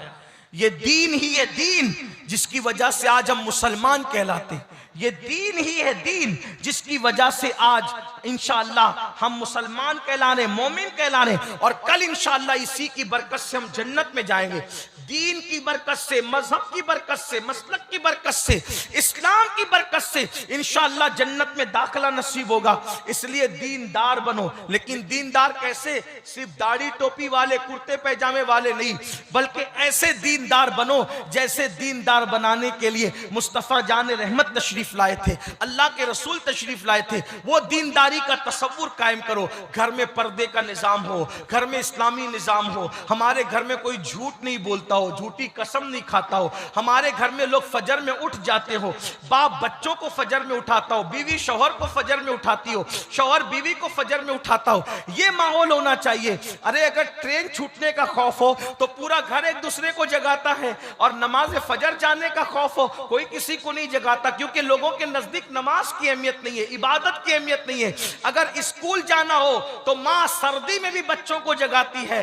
ये दीन ही है, दीन जिसकी वजह से आज हम मुसलमान कहलाते हैं। ये दीन ही है, दीन जिसकी वजह से आज इंशाअल्लाह हम मुसलमान कहलाने, मोमिन कहलाने, और कल इंशाअल्लाह इसी की बरकत से हम जन्नत में जाएंगे। दीन की बरकत से, मजहब की बरकत से, मसलक की बरकत से, इस्लाम की बरकत से इंशाअल्लाह जन्नत में दाखिला नसीब होगा। इसलिए दीनदार बनो। लेकिन दीनदार कैसे? सिर्फ दाढ़ी टोपी वाले, कुर्ते पैजामे वाले नहीं, बल्कि ऐसे दीनदार बनो जैसे दीनदार बनाने के लिए मुस्तफ़ा जान रहमत तशरीफ लाए थे, अल्लाह के रसूल तशरीफ लाए थे। वो दीनदारी का तसव्वुर कायम करो। घर में पर्दे का निज़ाम हो, घर में इस्लामी निज़ाम हो, हमारे घर में कोई झूठ नहीं बोलता हो, झूठी कसम नहीं खाता हो, हमारे घर में लोग फजर में उठ जाते हो, बाप बच्चों को फजर में उठाता हो, बीवी शौहर को फजर में उठाती हो, शौहर बीवी को फजर में उठाता हो। ये माहौल होना चाहिए। अरे अगर ट्रेन छूटने का खौफ हो तो पूरा घर एक दूसरे को जगाता है, और नमाज फजर जाने का खौफ हो कोई किसी को नहीं जगाता, क्योंकि लोगों के नजदीक नमाज की अहमियत नहीं है, इबादत की अहमियत नहीं है। अगर स्कूल जाना हो तो माँ सर्दी में भी बच्चों को जगाती है,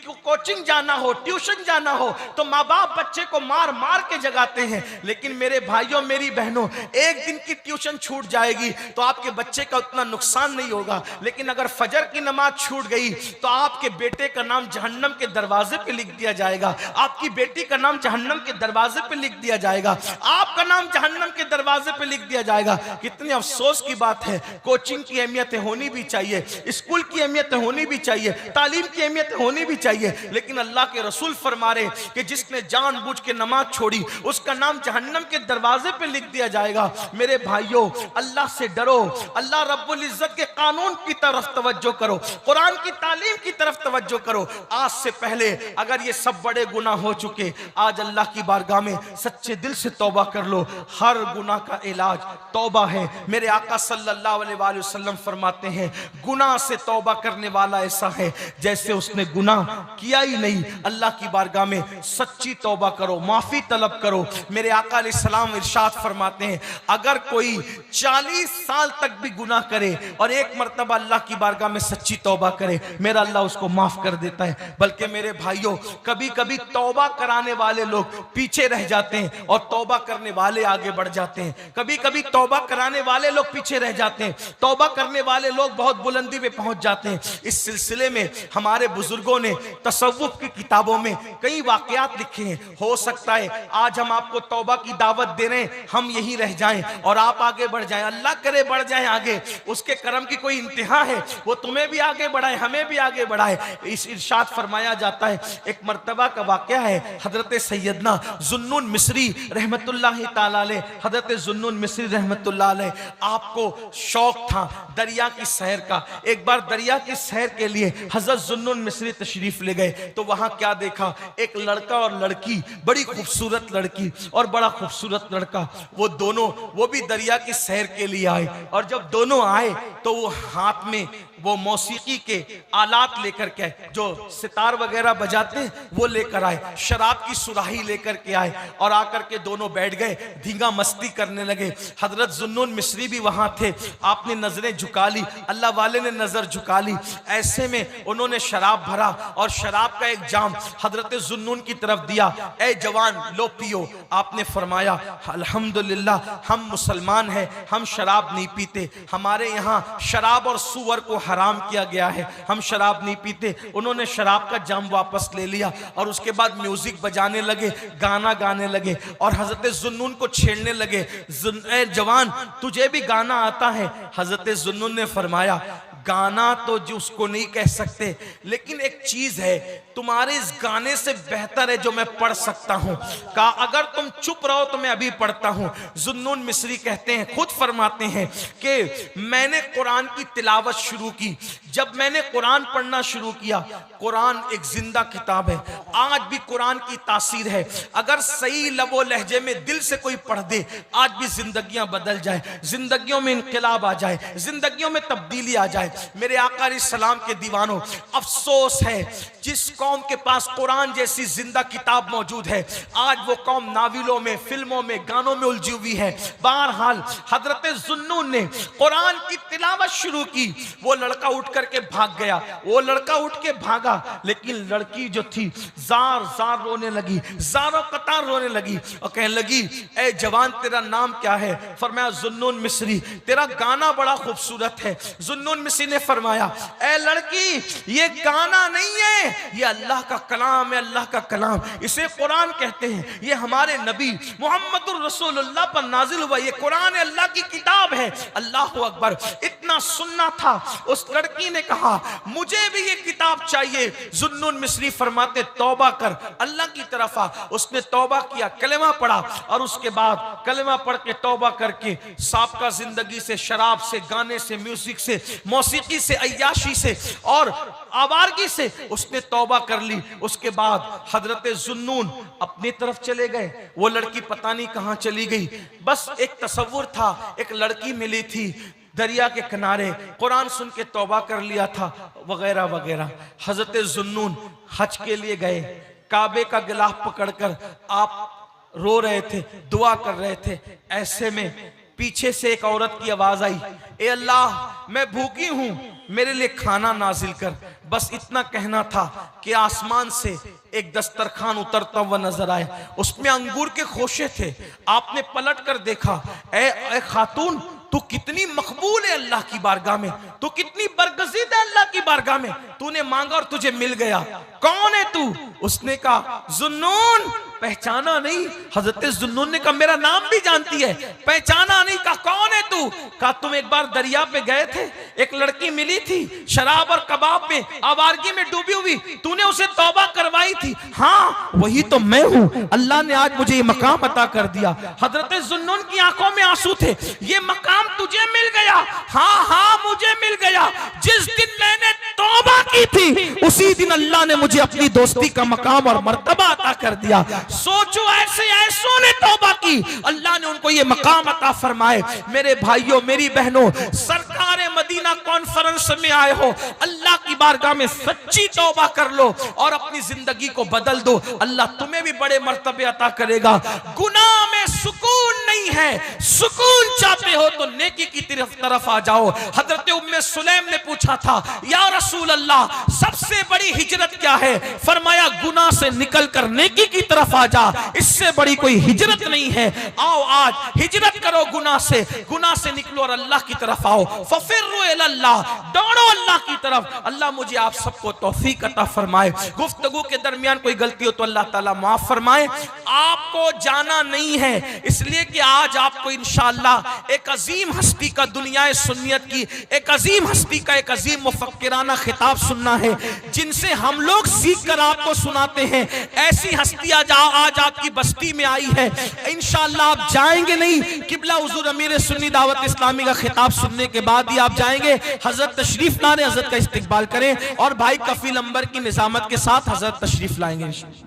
कोचिंग जाना हो, ट्यूशन जाना हो तो माँ बाप बच्चे को मार मार के जगाते हैं। लेकिन मेरे भाइयों, मेरी बहनों, एक दिन की ट्यूशन छूट जाएगी तो आपके बच्चे का उतना नुकसान नहीं होगा, लेकिन अगर फजर की नमाज छूट गई तो आपके बेटे का नाम जहन्नम के दरवाजे पे लिख दिया जाएगा, आपकी बेटी का नाम जहन्नम के दरवाजे पे लिख दिया जाएगा, आपका नाम जहन्नम के दरवाजे पे लिख दिया जाएगा। कितनी अफसोस की बात है। कोचिंग की अहमियत होनी भी चाहिए, स्कूल की अहमियत होनी भी चाहिए, तालीम की अहमियत होनी भी चाहिए, लेकिन अल्लाह के रसूल फरमा रहे कि जिसने जानबूझ के नमाज छोड़ी उसका नाम जहन्नम के दरवाजे पे लिख दिया जाएगा। मेरे भाइयों, अल्लाह से डरो, अल्लाह रब्बुल इज्जत के कानून की तरफ तवज्जो करो, कुरान की तालीम की तरफ तवज्जो करो। आज से पहले अगर ये सब बड़े गुनाह हो चुके, आज अल्लाह की बारगाह में सच्चे दिल से तौबा कर लो। हर गुनाह का इलाज तौबा है। मेरे आका सल्लल्लाहु अलैहि वसल्लम फरमाते हैं, गुनाह से तौबा करने वाला ऐसा है जैसे उसने गुनाह किया ही नहीं। अल्लाह की बारगाह में सच्ची तौबा करो, माफी तलब करो। मेरे आका अलैहिस्सलाम इरशाद फरमाते हैं, अगर कोई 40 साल तक भी गुनाह करे और एक मर्तबा अल्लाह की बारगाह में सच्ची तौबा करे, मेरा अल्लाह उसको माफ कर देता है। बल्कि मेरे भाइयों, कभी कभी तौबा कराने वाले लोग पीछे रह जाते हैं और तौबा करने वाले आगे बढ़ जाते हैं। कभी कभी तौबा कराने वाले लोग पीछे रह जाते हैं, तौबा करने वाले लोग बहुत बुलंदी पे पहुंच जाते हैं। इस सिलसिले में हमारे बुजुर्गों ने तसव्वुफ की किताबों में कई वाकयात लिखे हैं। हो सकता है आज हम आपको तौबा की दावत दे रहे हैं, हम यहीं रह जाएं और आप आगे बढ़ जाएं। अल्लाह करे बढ़ जाएं आगे, उसके करम की कोई इंतहा है, वो तुम्हें भी आगे बढ़ाए, हमें भी आगे बढ़ाए। इस इरशाद फरमाया जाता है, एक मर्तबा का वाकया है, हजरत सैयदना जुन्नून मिस्री रहमतुल्लाह ताला अलैह, हजरत जुन्नून मिस्री रहमतुल्लाह अलैह, आपको शौक था दरिया की सैर का। एक बार दरिया की सैर के लिए हजरत जुन्नून मिस्री तशरीफ ले गए तो वहां क्या देखा, एक लड़का और लड़की, बड़ी खूबसूरत लड़की और बड़ा खूबसूरत लड़का, वो भी दरिया की सैर के लिए आए। और जब दोनों आए तो वो हाथ में वो मौसीकी के आलात लेकर के, जो सितार वगैरह बजाते हैं, वो लेकर आए, शराब की सुराही लेकर के आए और आकर के दोनों बैठ गए, धींगा मस्ती करने लगे। हजरत जुन्नून मिस्री भी वहां थे, आपने नजरें झुका ली, अल्लाह वाले ने नजर झुका ली। ऐसे में उन्होंने शराब भरा और शराब का एक जाम हजरत जुन्नून की तरफ दिया, ए जवान लो पियो। आपने फरमाया, अल्हम्दुलिल्लाह हम मुसलमान हैं, हम शराब नहीं पीते, हमारे यहाँ शराब और सुअर को हराम किया गया है, हम शराब नहीं पीते। उन्होंने शराब का जाम वापस ले लिया और उसके बाद म्यूजिक बजाने लगे, गाना गाने लगे और हजरत जुन्नून को छेड़ने लगे, ए जवान तुझे भी गाना आता है? हजरत जुन्नून ने फरमाया, गाना तो जो उसको नहीं कह सकते, लेकिन एक चीज है, तुम्हारे इस गाने से बेहतर है जो मैं पढ़ सकता हूं। कहा अगर तुम चुप रहो तो मैं अभी पढ़ता हूं। जुन्नून मिस्री कहते हैं, खुद फरमाते हैं कि मैंने कुरान की तिलावत शुरू की। जब मैंने कुरान पढ़ना शुरू किया, कुरान एक जिंदा किताब है, आज भी कुरान की तासीर है। अगर सही लबो लहजे में दिल से कोई पढ़ दे, आज भी जिंदगियां बदल जाए, जिंदगियों में इनकलाब आ जाए, जिंदगियों में तब्दीली आ जाए। मेरे आका अलैहिस्सलाम के दीवानों, अफसोस है जिस कौम के पास कुरान जैसी जिंदा किताब मौजूद है, आज वो कौम नाविलों में, फिल्मों में, गानों में उलझी हुई है। बहरहाल हजरत जुन्नून ने कुरान की तिलावत शुरू की, वो लड़का उठ करके भाग गया, वो लड़का उठ के भागा, लेकिन लड़की जो थी जार जार रोने लगी, जारों कतार रोने लगी और कहने लगी, ए जवान तेरा नाम क्या है? फरमाया जुन्नून मिस्री। तेरा गाना बड़ा खूबसूरत है। जुन्नून मिस्री ने फरमाया, ए लड़की ये गाना नहीं है, ये अल्लाह का कलाम है, अल्लाह का कलाम, इसे कुरान कहते हैं, ये हमारे नबी मोहम्मदुर रसूलुल्लाह पर नाजिल हुआ, ये कुरान है, अल्लाह की किताब है। अल्लाह अकबर। इतना सुनना था, उस लड़की ने कहा मुझे भी ये किताब चाहिए। जुन्नून मिस्री फरमाते, तौबा कर, अल्लाह की तरफ आ। उसने तौबा किया, कलेमा पढ़ा और उसके बाद कलेमा पढ़ के तौबा करके साबका जिंदगी से, शराब से, गाने से, म्यूजिक से, मौसीकी से, अय्याशी से और आवारगी से उसने तौबा कर ली। उसके बाद हजरत जुन्नून अपनी तरफ चले गए, वो लड़की पता नहीं कहां चली गई। बस एक तसव्वुर था, एक लड़की मिली थी दरिया के किनारे, कुरान सुन के तौबा कर लिया था, वगैरह वगैरह। हजरत जुन्नून हज के लिए गए, काबे का गिलाफ पकड़कर आप रो रहे थे, दुआ कर रहे थे। ऐसे में पीछे से एक औरत की आवाज आई, ए अल्लाह मैं भूखी हूं, मेरे लिए खाना नाजिल कर। बस इतना कहना था कि आसमान से एक दस्तरखान उतरता हुआ नजर आया, उसमें अंगूर के खोशे थे। आपने पलट कर देखा, ए खातून तू कितनी मकबूल है अल्लाह की बारगाह में, तू कितनी बरगज़ीद है अल्लाह की बारगाह में। तूने मांगा और तुझे मिल गया। कौन है तू? उसने कहा जुन्नून। पहचाना नहीं। हजरत जुन्नून ने कहा मेरा नाम भी जानती है, पहचाना नहीं। कहा कौन है तू? कहा तुम एक बार दरिया पे गए थे, एक लड़की मिली थी शराब और कबाब में, आवारगी में डूबी हुई, तूने उसे तौबा करवाई थी। हाँ वही तो मैं हूँ, अल्लाह ने आज मुझे ये मकाम अता कर दिया। हजरत जुन्नून की आंखों में आंसू थे। ये मकाम तुझे मिल गया? हाँ हाँ मुझे मिल गया। जिस दिन मैंने तौबा की थी उसी दिन अल्लाह ने मुझे अपनी दोस्ती का मकाम और मर्तबा अता कर दिया। सोचो ऐसे ऐसों ने तौबा की, अल्लाह ने उनको ये मकाम अता फरमाए। मेरे भाइयों मेरी बहनों, सरकार मदीना कॉन्फ्रेंस में आए हो, अल्लाह की बारगाह में सच्ची तौबा कर लो और अपनी जिंदगी को बदल दो। अल्लाह तुम्हें भी बड़े मर्तबे अता करेगा। गुनाह में सुकून नहीं है, सुकून चाहते हो तो नेकी की तरफ आ जाओ। हजरत उम्मे सुलैम ने पूछा था या रसूल अल्लाह सबसे बड़ी हिजरत क्या है? फरमाया गुनाह से निकलकर नेकी की तरफ आ जा, इससे बड़ी कोई हिजरत नहीं है। आओ आज हिजरत करो गुनाह से निकलो और अल्लाह की तरफ आओ। फफिर्रु इलल्लाह, दौड़ो अल्लाह की तरफ। अल्लाह मुझे आप सबको तौफीक अता फरमाए। गुफ्तगू के दरमियान कोई गलती हो तो अल्लाह ताला माफ फरमाए। आपको जाना नहीं है इसलिए कि आज आपको इंशाअल्लाह एक अजीम हस्ती का, दुनियाए सुन्नियत की एक अजीम हस्ती का एक अजीम मुफक्किराना खिताब सुनना है, जिनसे हम लोग सीख कर आपको सुनाते हैं। ऐसी हस्ती आज आपकी बस्ती में आई है, इंशाअल्लाह आप जाएंगे नहीं, किबला हुजूर अमीर सुन्नी दावत इस्लामी का खिताब सुनने के बाद ही आप जाएंगे। हजरत तशरीफ लाने, हजरत का इस्तकबाल करें और भाई कफील अंबर की निजामत के साथ हजरत तशरीफ लाएंगे इंशाअल्लाह।